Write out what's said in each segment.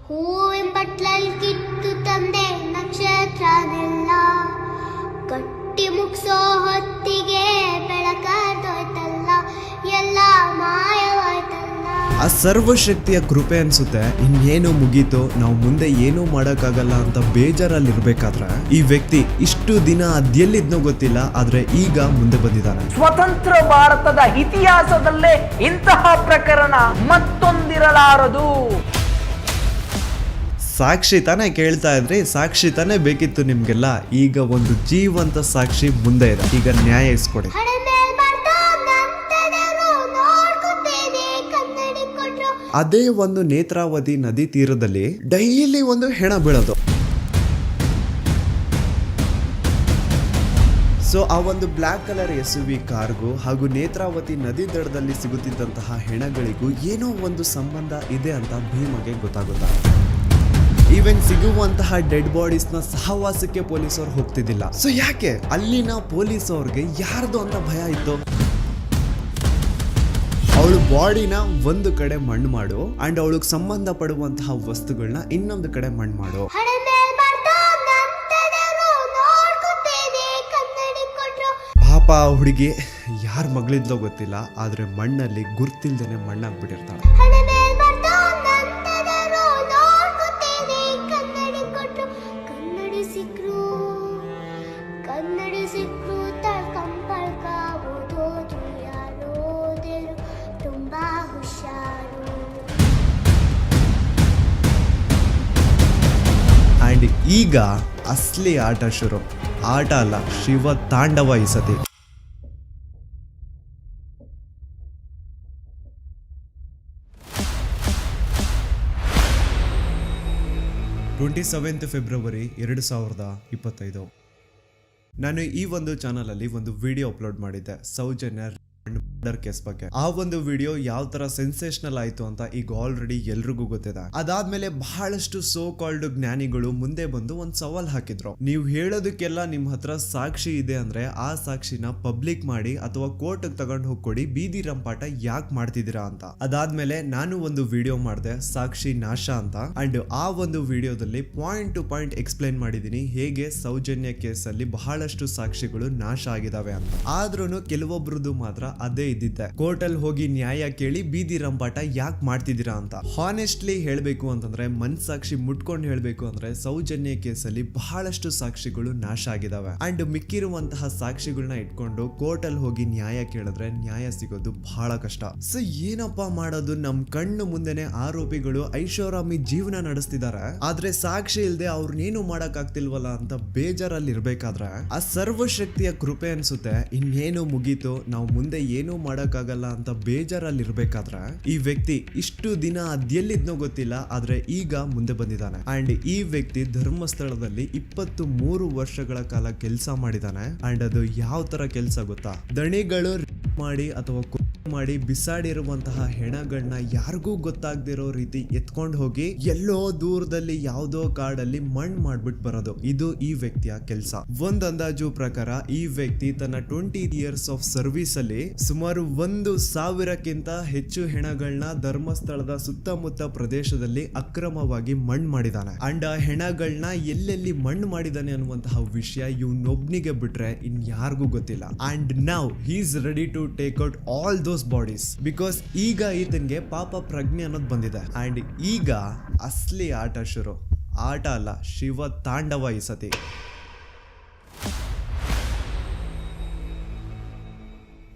ಹೂವಿನ ಬಟ್ಲಲ್ಲಿ ಕಿತ್ತು ತಂದೆ ನಕ್ಷತ್ರನೆಲ್ಲ ಕಟ್ಟಿ ಮುಗಿಸೋ ಹೊತ್ತಿಗೆ ಬೆಳಕಾದೋಯ್ತಲ್ಲ ಎಲ್ಲ ಮಾಯವಾಯ್ತಲ್ಲ. ಆ ಸರ್ವಶಕ್ತಿಯ ಕೃಪೆ ಅನ್ಸುತ್ತೆ ಇನ್ನೇನು ಮುಗೀತು, ನಾವು ಮುಂದೆ ಏನೂ ಮಾಡೋಕ್ಕಾಗಲ್ಲ ಅಂತ ಬೇಜಾರಲ್ಲಿರ್ಬೇಕಾದ್ರೆ ಈ ವ್ಯಕ್ತಿ ಇಷ್ಟು ದಿನ ಅದೆಲ್ಲಿದ್ನೋ ಗೊತ್ತಿಲ್ಲ, ಆದ್ರೆ ಈಗ ಮುಂದೆ ಬಂದಿದ್ದಾನೆ. ಸ್ವತಂತ್ರ ಭಾರತದ ಇತಿಹಾಸದಲ್ಲೇ ಇಂತಹ ಪ್ರಕರಣ ಮತ್ತೊಂದಿರಲಾರದು. ಸಾಕ್ಷಿ ತಾನೇ ಕೇಳ್ತಾ ಇದ್ರಿ, ಸಾಕ್ಷಿ ತಾನೇ ಬೇಕಿತ್ತು ನಿಮ್ಗೆಲ್ಲ. ಈಗ ಒಂದು ಜೀವಂತ ಸಾಕ್ಷಿ ಮುಂದೆ ಇದೆ, ಈಗ ನ್ಯಾಯ ಇಸ್ಕೊಡಿ. ಅದೇ ಒಂದು ನೇತ್ರಾವತಿ ನದಿ ತೀರದಲ್ಲಿ ಡೈಲಿ ಒಂದು ಹೆಣ ಬೀಳೋದು. ಸೊ ಆ ಒಂದು ಬ್ಲ್ಯಾಕ್ ಕಲರ್ SUV ಕಾರ್ಗೂ ಹಾಗೂ ನೇತ್ರಾವತಿ ನದಿ ದಡದಲ್ಲಿ ಸಿಗುತ್ತಿದ್ದಂತಹ ಹೆಣಗಳಿಗೂ ಏನೋ ಒಂದು ಸಂಬಂಧ ಇದೆ ಅಂತ ಭೀಮಗೆ ಗೊತ್ತಾಗುತ್ತಾ. ಈವನ್ ಸಿಗುವಂತಹ ಡೆಡ್ ಬಾಡೀಸ್ ನ ಸಹವಾಸಕ್ಕೆ ಪೊಲೀಸರು ಹೋಗ್ತಿದ್ದಿಲ್ಲ. ಸೊ ಯಾಕೆ ಅಲ್ಲಿನ ಪೊಲೀಸ್ ಅವ್ರಿಗೆ ಯಾರ್ದು ಅಂತ ಭಯ ಇತ್ತು? ಅವಳು ಬಾಡಿನ ಒಂದು ಕಡೆ ಮಣ್ಣು ಮಾಡು ಅಂಡ್ ಅವಳಿಗೆ ಸಂಬಂಧ ಪಡುವಂತಹ ವಸ್ತುಗಳನ್ನ ಇನ್ನೊಂದು ಕಡೆ ಮಣ್ಣು ಮಾಡು. ಪಾಪ ಹುಡುಗಿ ಯಾರ ಮಗಳಿದ್ಲೋ ಗೊತ್ತಿಲ್ಲ, ಆದ್ರೆ ಮಣ್ಣಲ್ಲಿ ಗುರ್ತಿಲ್ದೇನೆ ಮಣ್ಣಾಗ್ಬಿಟ್ಟಿರ್ತಾಳೆ. ಅಂಡ್ ಈಗ ಅಸಲಿ ಆಟ ಶುರು. ಆಟ ಅಲ್ಲ, ಶಿವ ತಾಂಡವ ಈ ಸತಿ. 27 ಫೆಬ್ರವರಿ 2025. ನಾನು ಈ ಒಂದು ಚಾನಲ್ ಅಲ್ಲಿ ಒಂದು ವಿಡಿಯೋ ಅಪ್ಲೋಡ್ ಮಾಡಿದ್ದೆ ಸೌಜನ್ಯ ಮರ್ಡರ್ ಕೇಸ್ ಬಗ್ಗೆ. ಆ ಒಂದು ವಿಡಿಯೋ ಯಾವ ತರ ಸೆನ್ಸೇಷನಲ್ ಆಯ್ತು ಅಂತ ಈಗ ಆಲ್ರೆಡಿ ಎಲ್ರಿಗೂ ಗೊತ್ತಿದೆ. ಅದಾದ್ಮೇಲೆ ಬಹಳಷ್ಟು ಸೋ ಕಾಲ್ಡ್ ಜ್ಞಾನಿಗಳು ಮುಂದೆ ಬಂದು ಒಂದ್ ಸವಾಲ್ ಹಾಕಿದ್ರು. ನೀವು ಹೇಳೋದಕ್ಕೆಲ್ಲ ನಿಮ್ ಹತ್ರ ಸಾಕ್ಷಿ ಇದೆ ಅಂದ್ರೆ ಆ ಸಾಕ್ಷಿನ ಪಬ್ಲಿಕ್ ಮಾಡಿ ಅಥವಾ ಕೋರ್ಟ್ ತಗೊಂಡು ಹೋಗ್ಕೊಡಿ, ಬೀದಿ ರಂಪಾಟ ಯಾಕೆ ಮಾಡ್ತಿದ್ದೀರಾ ಅಂತ. ಅದಾದ್ಮೇಲೆ ನಾನು ಒಂದು ವಿಡಿಯೋ ಮಾಡಿದೆ ಸಾಕ್ಷಿ ನಾಶ ಅಂತ. ಅಂಡ್ ಆ ಒಂದು ವಿಡಿಯೋದಲ್ಲಿ ಪಾಯಿಂಟ್ ಟು ಪಾಯಿಂಟ್ ಎಕ್ಸ್ಪ್ಲೈನ್ ಮಾಡಿದೀನಿ ಹೇಗೆ ಸೌಜನ್ಯ ಕೇಸಲ್ಲಿ ಬಹಳಷ್ಟು ಸಾಕ್ಷಿಗಳು ನಾಶ ಆಗಿದಾವೆ ಅಂತ. ಆದ್ರೂ ಕೆಲವೊಬ್ರದ್ದು ಮಾತ್ರ ಅದೇ ಇದ್ದಿದ್ದೆ, ಕೋರ್ಟ್ ಅಲ್ಲಿ ಹೋಗಿ ನ್ಯಾಯ ಕೇಳಿ ಬೀದಿ ರಂಪಾಟ ಯಾಕೆ ಮಾಡ್ತಿದ್ದೀರಾ ಅಂತ. ಹಾನೆಸ್ಟ್ಲಿ ಹೇಳ್ಬೇಕು ಅಂತಂದ್ರೆ, ಮನ್ಸಾಕ್ಷಿ ಮುಟ್ಕೊಂಡು ಹೇಳ್ಬೇಕು ಅಂದ್ರೆ ಸೌಜನ್ಯ ಕೇಸಲ್ಲಿ ಬಹಳಷ್ಟು ಸಾಕ್ಷಿಗಳು ನಾಶ ಆಗಿದಾವೆ. ಅಂಡ್ ಮಿಕ್ಕಿರುವಂತಹ ಸಾಕ್ಷಿಗಳನ್ನ ಇಟ್ಕೊಂಡು ಕೋರ್ಟ್ ಅಲ್ಲಿ ಹೋಗಿ ನ್ಯಾಯ ಕೇಳಿದ್ರೆ ನ್ಯಾಯ ಸಿಗೋದು ಬಹಳ ಕಷ್ಟ. ಸೊ ಏನಪ್ಪಾ ಮಾಡೋದು, ನಮ್ ಕಣ್ಣು ಮುಂದೆನೆ ಆರೋಪಿಗಳು ಐಷಾರಾಮಿ ಜೀವನ ನಡೆಸ್ತಿದ್ದಾರೆ, ಆದ್ರೆ ಸಾಕ್ಷಿ ಇಲ್ದೆ ಅವ್ರನ್ನೇನು ಮಾಡಕ್ ಆಗ್ತಿಲ್ವಲ್ಲ ಅಂತ ಬೇಜಾರಲ್ಲಿ ಇರ್ಬೇಕಾದ್ರೆ ಆ ಸರ್ವಶಕ್ತಿಯ ಕೃಪೆ ಅನ್ಸುತ್ತೆ ಇನ್ನೇನು ಮುಗೀತು, ನಾವು ಮುಂದೆ ಏನೂ ಮಾಡಕ್ಕಾಗಲ್ಲ ಅಂತ ಬೇಜಾರಲ್ಲಿ ಇರ್ಬೇಕಾದ್ರೆ ಈ ವ್ಯಕ್ತಿ ಇಷ್ಟು ದಿನ ಅದೆಲ್ಲಿದ್ನೋ ಗೊತ್ತಿಲ್ಲ, ಆದ್ರೆ ಈಗ ಮುಂದೆ ಬಂದಿದ್ದಾನೆ. ಅಂಡ್ ಈ ವ್ಯಕ್ತಿ ಧರ್ಮಸ್ಥಳದಲ್ಲಿ 23 ವರ್ಷಗಳ ಕಾಲ ಕೆಲಸ ಮಾಡಿದಾನೆ. ಅಂಡ್ ಅದು ಯಾವ ತರ ಕೆಲಸ ಗೊತ್ತಾ, ದಣಿಗಳು ಮಾಡಿ ಅಥವಾ ಮಾಡಿ ಬಿಸಾಡಿರುವಂತಹ ಹೆಣಗಳನ್ನ ಯಾರಿಗೂ ಗೊತ್ತಾಗದಿರೋ ರೀತಿ ಎತ್ಕೊಂಡು ಹೋಗಿ ಎಲ್ಲೋ ದೂರದಲ್ಲಿ ಯಾವುದೋ ಕಾಡಲ್ಲಿ ಮಣ್ಣು ಮಾಡ್ಬಿಟ್ಟು ಬರೋದು, ಇದು ಈ ವ್ಯಕ್ತಿಯ ಕೆಲಸ. ಒಂದ್ ಅಂದಾಜು ಪ್ರಕಾರ ಈ ವ್ಯಕ್ತಿ ತನ್ನ 20 ಇಯರ್ಸ್ ಆಫ್ ಸರ್ವಿಸ್ ಅಲ್ಲಿ ಸುಮಾರು 1,000ಕ್ಕಿಂತ ಹೆಚ್ಚು ಹೆಣಗಳನ್ನ ಧರ್ಮಸ್ಥಳದ ಸುತ್ತಮುತ್ತ ಪ್ರದೇಶದಲ್ಲಿ ಅಕ್ರಮವಾಗಿ ಮಣ್ಣು ಮಾಡಿದಾನೆ. ಅಂಡ್ ಆ ಹೆಣಗಳನ್ನ ಎಲ್ಲೆಲ್ಲಿ ಮಣ್ಣು ಮಾಡಿದಾನೆ ಅನ್ನುವಂತಹ ವಿಷಯ ಇವನೊಬ್ನಿಗೆ ಬಿಟ್ರೆ ಇನ್ ಯಾರಿಗೂ ಗೊತ್ತಿಲ್ಲ. And now he is ready to take out all those bodies because ಈಗ ಈತನ್ಗೆ ಪಾಪ ಪ್ರಜ್ಞೆ ಅನ್ನೋದು ಬಂದಿದೆ. ಅಂಡ್ ಈಗ ಅಸಲಿ ಆಟ ಶುರು. ಆಟ ಅಲ್ಲ, ಶಿವ ತಾಂಡವ ಈ ಸತಿ.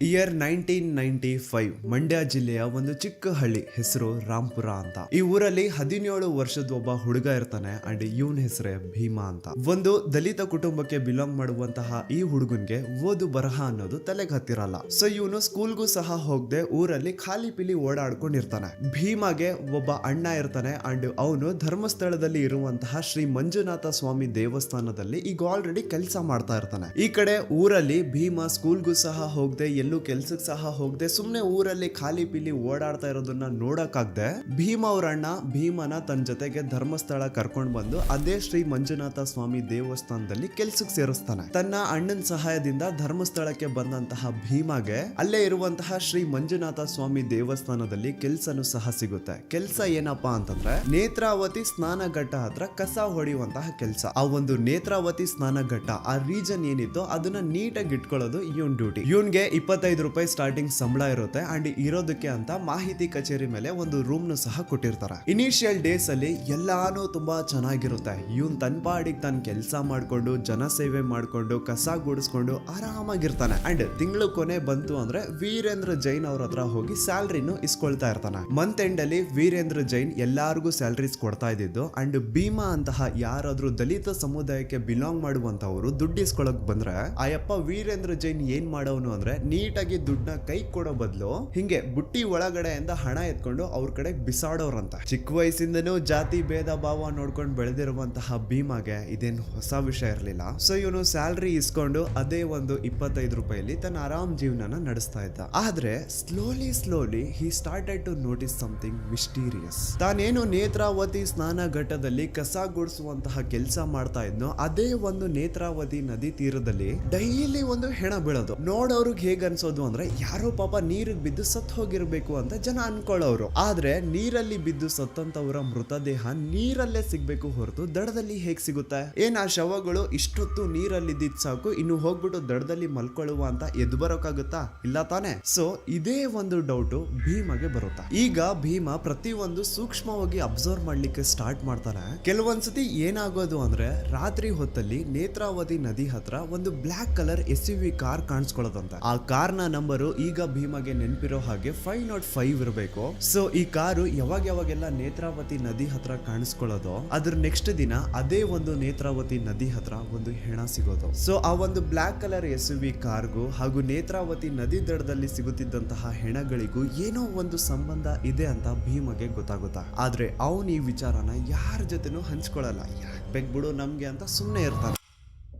ಇಯರ್ 1995 ಮಂಡ್ಯ ಜಿಲ್ಲೆಯ ಒಂದು ಚಿಕ್ಕ ಹಳ್ಳಿ, ಹೆಸರು ರಾಂಪುರ ಅಂತ. ಈ ಊರಲ್ಲಿ 17 ವರ್ಷದ ಒಬ್ಬ ಹುಡುಗ ಇರ್ತಾನೆ. ಅಂಡ್ ಇವನ್ ಹೆಸರೇ ಭೀಮಾ ಅಂತ. ಒಂದು ದಲಿತ ಕುಟುಂಬಕ್ಕೆ ಬಿಲಾಂಗ್ ಮಾಡುವಂತಹ ಈ ಹುಡುಗನ್ಗೆ ಓದು ಬರಹ ಅನ್ನೋದು ತಲೆಗೆ ಹತ್ತಿರಲ್ಲ. ಸೊ ಇವನು ಸ್ಕೂಲ್ಗೂ ಸಹ ಹೋಗದೆ ಊರಲ್ಲಿ ಖಾಲಿ ಪಿಲಿ ಓಡಾಡ್ಕೊಂಡಿರ್ತಾನೆ. ಭೀಮಾಗೆ ಒಬ್ಬ ಅಣ್ಣ ಇರ್ತಾನೆ. ಅಂಡ್ ಅವನು ಧರ್ಮಸ್ಥಳದಲ್ಲಿ ಇರುವಂತಹ ಶ್ರೀ ಮಂಜುನಾಥ ಸ್ವಾಮಿ ದೇವಸ್ಥಾನದಲ್ಲಿ ಈಗ ಆಲ್ರೆಡಿ ಕೆಲಸ ಮಾಡ್ತಾ ಇರ್ತಾನೆ. ಈ ಕಡೆ ಊರಲ್ಲಿ ಭೀಮಾ ಸ್ಕೂಲ್ಗೂ ಸಹ ಹೋಗದೆ ಎಲ್ಲೂ ಕೆಲ್ಸಕ್ಕೆ ಸಹ ಹೋಗದೆ ಸುಮ್ನೆ ಊರಲ್ಲಿ ಖಾಲಿ ಪಿಲಿ ಓಡಾಡ್ತಾ ಇರೋದನ್ನ ನೋಡಕ್ಕಾಗ್ದೆ ಭೀಮ ಅವ್ರ ಅಣ್ಣ ಭೀಮನ ತನ್ನ ಜೊತೆಗೆ ಧರ್ಮಸ್ಥಳ ಕರ್ಕೊಂಡ್ ಬಂದು ಅದೇ ಶ್ರೀ ಮಂಜುನಾಥ ಸ್ವಾಮಿ ದೇವಸ್ಥಾನದಲ್ಲಿ ಕೆಲ್ಸಕ್ಕೆ ಸೇರಿಸ್ತಾನೆ. ತನ್ನ ಅಣ್ಣನ ಸಹಾಯದಿಂದ ಧರ್ಮಸ್ಥಳಕ್ಕೆ ಬಂದಂತಹ ಭೀಮಗೆ ಅಲ್ಲೇ ಇರುವಂತಹ ಶ್ರೀ ಮಂಜುನಾಥ ಸ್ವಾಮಿ ದೇವಸ್ಥಾನದಲ್ಲಿ ಕೆಲ್ಸನೂ ಸಹ ಸಿಗುತ್ತೆ. ಕೆಲ್ಸ ಏನಪ್ಪಾ ಅಂತಂದ್ರೆ ನೇತ್ರಾವತಿ ಸ್ನಾನಘಟ್ಟ ಹತ್ರ ಕಸ ಹೊಡೆಯುವಂತಹ ಕೆಲ್ಸ. ಆ ಒಂದು ನೇತ್ರಾವತಿ ಸ್ನಾನಘಟ್ಟ ಆ ರೀಜನ್ ಏನಿತ್ತು ಅದನ್ನ ನೀಟಾಗಿ ಇಟ್ಕೊಳ್ಳೋದು ಇವನ್ ಡ್ಯೂಟಿ. ಇವನ್ಗೆ 25 ರೂಪಾಯಿ ಸ್ಟಾರ್ಟಿಂಗ್ ಸಂಬಳ ಇರುತ್ತೆ ಅಂಡ್ ಇರೋದಕ್ಕೆ ಅಂತ ಮಾಹಿತಿ ಕಚೇರಿ ಮೇಲೆ ಒಂದು ರೂಮ್ ನು ಸಹ ಕೊಟ್ಟಿರ್ತಾರೆ. ಇನಿಷಿಯಲ್ ಡೇಸ್ ಅಲ್ಲಿ ಎಲ್ಲಾನು ತುಂಬಾ ಚೆನ್ನಾಗಿರುತ್ತೆ. ಇವನ್ ತನ್ನ ಪಾಡಿಗೆ ತಾನು ಕೆಲಸ ಮಾಡ್ಕೊಂಡು ಜನ ಸೇವೆ ಮಾಡ್ಕೊಂಡು ಕಸ ಗುಡಿಸ್ಕೊಂಡು ಆರಾಮಾಗಿರ್ತಾನೆ. ಅಂಡ್ ತಿಂಗಳು ಕೊನೆ ಬಂತು ಅಂದ್ರೆ ವೀರೇಂದ್ರ ಜೈನ್ ಅವ್ರ ಹತ್ರ ಹೋಗಿ ಸ್ಯಾಲ್ರಿನು ಇಸ್ಕೊಳ್ತಾ ಇರ್ತಾನೆ. ಮಂತ್ ಎಂಡ್ ಅಲ್ಲಿ ವೀರೇಂದ್ರ ಜೈನ್ ಎಲ್ಲಾರ್ಗು ಸ್ಯಾಲ್ರೀಸ್ ಕೊಡ್ತಾ ಇದ್ದಿದ್ದು. ಅಂಡ್ ಭೀಮಾ ಅಂತಹ ಯಾರಾದ್ರೂ ದಲಿತ ಸಮುದಾಯಕ್ಕೆ ಬಿಲಾಂಗ್ ಮಾಡುವಂತವ್ರು ದುಡ್ಡು ಇಸ್ಕೊಳಕ್ ಬಂದ್ರೆ ಆಯಪ್ಪ ವೀರೇಂದ್ರ ಜೈನ್ ಏನ್ ಮಾಡೋನು ಅಂದ್ರೆ ನೀಟಾಗಿ ದುಡ್ಡನ್ನ ಕೈ ಕೊಡೋ ಬದಲು ಹಿಂಗೆ ಬುಟ್ಟಿ ಒಳಗಡೆಯಿಂದ ಹಣ ಎತ್ಕೊಂಡು ಅವ್ರ ಕಡೆ ಬಿಸಾಡೋರಂತ. ಚಿಕ್ಕ ವಯಸ್ಸಿಂದನೂ ಜಾತಿ ಭೇದ ಭಾವ ನೋಡ್ಕೊಂಡು ಬೆಳೆದಿರುವಂತಹ ಭೀಮಾಗೆ ಇದೇನು ಹೊಸ ವಿಷಯ ಇರಲಿಲ್ಲ. ಸೊ ಇವನು ಸ್ಯಾಲ್ರಿ ಇಸ್ಕೊಂಡು ಅದೇ ಒಂದು 25 ರೂಪಾಯಿಲಿ ತನ್ನ ಆರಾಮ್ ಜೀವನನ ನಡೆಸ್ತಾ ಇದ್ದ. ಆದ್ರೆ slowly he started to notice something mysterious. ತಾನೇನು ನೇತ್ರಾವತಿ ಸ್ನಾನ ಘಟ್ಟದಲ್ಲಿ ಕಸ ಗುಡಿಸುವಂತಹ ಕೆಲಸ ಮಾಡ್ತಾ ಇದ್ನೋ ಅದೇ ಒಂದು ನೇತ್ರಾವತಿ ನದಿ ತೀರದಲ್ಲಿ ಡೈಲಿ ಒಂದು ಹೆಣ ಬೀಳೋದು. ನೋಡೋರ್ಗ್ ಹೇಗ್ ಅನ್ಸೋದು ಅಂದ್ರೆ ಯಾರೋ ಪಾಪ ನೀರಿಗೆ ಬಿದ್ದು ಸತ್ ಹೋಗಿರ್ಬೇಕು ಅಂತ ಜನ ಅನ್ಕೊಳ್ಳೋರು. ಆದ್ರೆ ನೀರಲ್ಲಿ ಬಿದ್ದು ಸತ್ತಂತವರ ಮೃತದೇಹ ನೀರಲ್ಲೇ ಸಿಗ್ಬೇಕು ಹೊರತು ದಡದಲ್ಲಿ ಹೇಗ್ ಸಿಗುತ್ತೆ? ಏನ್ ಆ ಶವಗಳು ಇಷ್ಟೊತ್ತು ನೀರಲ್ಲಿ ಇದ್ದಿದ್ ಸಾಕು ಇನ್ನು ಹೋಗ್ಬಿಟ್ಟು ದಡದಲ್ಲಿ ಮಲ್ಕೊಳ್ಳುವ ಅಂತ ಎದ್ದು ಬರೋಕಾಗುತ್ತಾ? ಇಲ್ಲ ತಾನೆ. ಸೊ ಇದೇ ಒಂದು ಡೌಟ್ ಭೀಮಗೆ ಬರುತ್ತಾ. ಈಗ ಭೀಮ ಪ್ರತಿಯೊಂದು ಸೂಕ್ಷ್ಮವಾಗಿ ಅಬ್ಸರ್ವ್ ಮಾಡ್ಲಿಕ್ಕೆ ಸ್ಟಾರ್ಟ್ ಮಾಡ್ತಾನೆ. ಕೆಲವೊಂದ್ಸತಿ ಏನಾಗೋದು ಅಂದ್ರೆ ರಾತ್ರಿ ಹೊತ್ತಲ್ಲಿ ನೇತ್ರಾವತಿ ನದಿ ಹತ್ರ ಒಂದು ಬ್ಲಾಕ್ ಕಲರ್ SUV ಕಾರ್ ಕಾಣಿಸ್ಕೊಳ್ಳೋದಂತೆ. ಆ ಕಾರ್ ನ ನಂಬರು ಈಗ ಭೀಮಗೆ ನೆನಪಿರೋ ಹಾಗೆ 505 ಇರಬೇಕು. ಸೊ ಈ ಕಾರು ಯಾವಾಗೆಲ್ಲ ನೇತ್ರಾವತಿ ನದಿ ಹತ್ರ ಕಾಣಿಸ್ಕೊಳ್ಳೋದು ಅದ್ರ ನೆಕ್ಸ್ಟ್ ದಿನ ಅದೇ ಒಂದು ನೇತ್ರಾವತಿ ನದಿ ಹತ್ರ ಒಂದು ಹೆಣ ಸಿಗೋದು. ಸೊ ಆ ಒಂದು ಬ್ಲಾಕ್ ಕಲರ್ SUV ಕಾರ್ಗೂ ಹಾಗೂ ನೇತ್ರಾವತಿ ನದಿ ದಡದಲ್ಲಿ ಸಿಗುತ್ತಿದ್ದಂತಹ ಹೆಣಗಳಿಗೂ ಏನೋ ಒಂದು ಸಂಬಂಧ ಇದೆ ಅಂತ ಭೀಮಗೆ ಗೊತ್ತಾಗುತ್ತಾ. ಆದ್ರೆ ಅವನು ಈ ವಿಚಾರನ ಯಾರ ಜೊತೆನೂ ಹಂಚ್ಕೊಳ್ಳಲ್ಲ. ಯಾಕೆ ಬೇಕ್ಬಿಡು ನಮ್ಗೆ ಅಂತ ಸುಮ್ಮನೆ ಇರ್ತಾನೆ.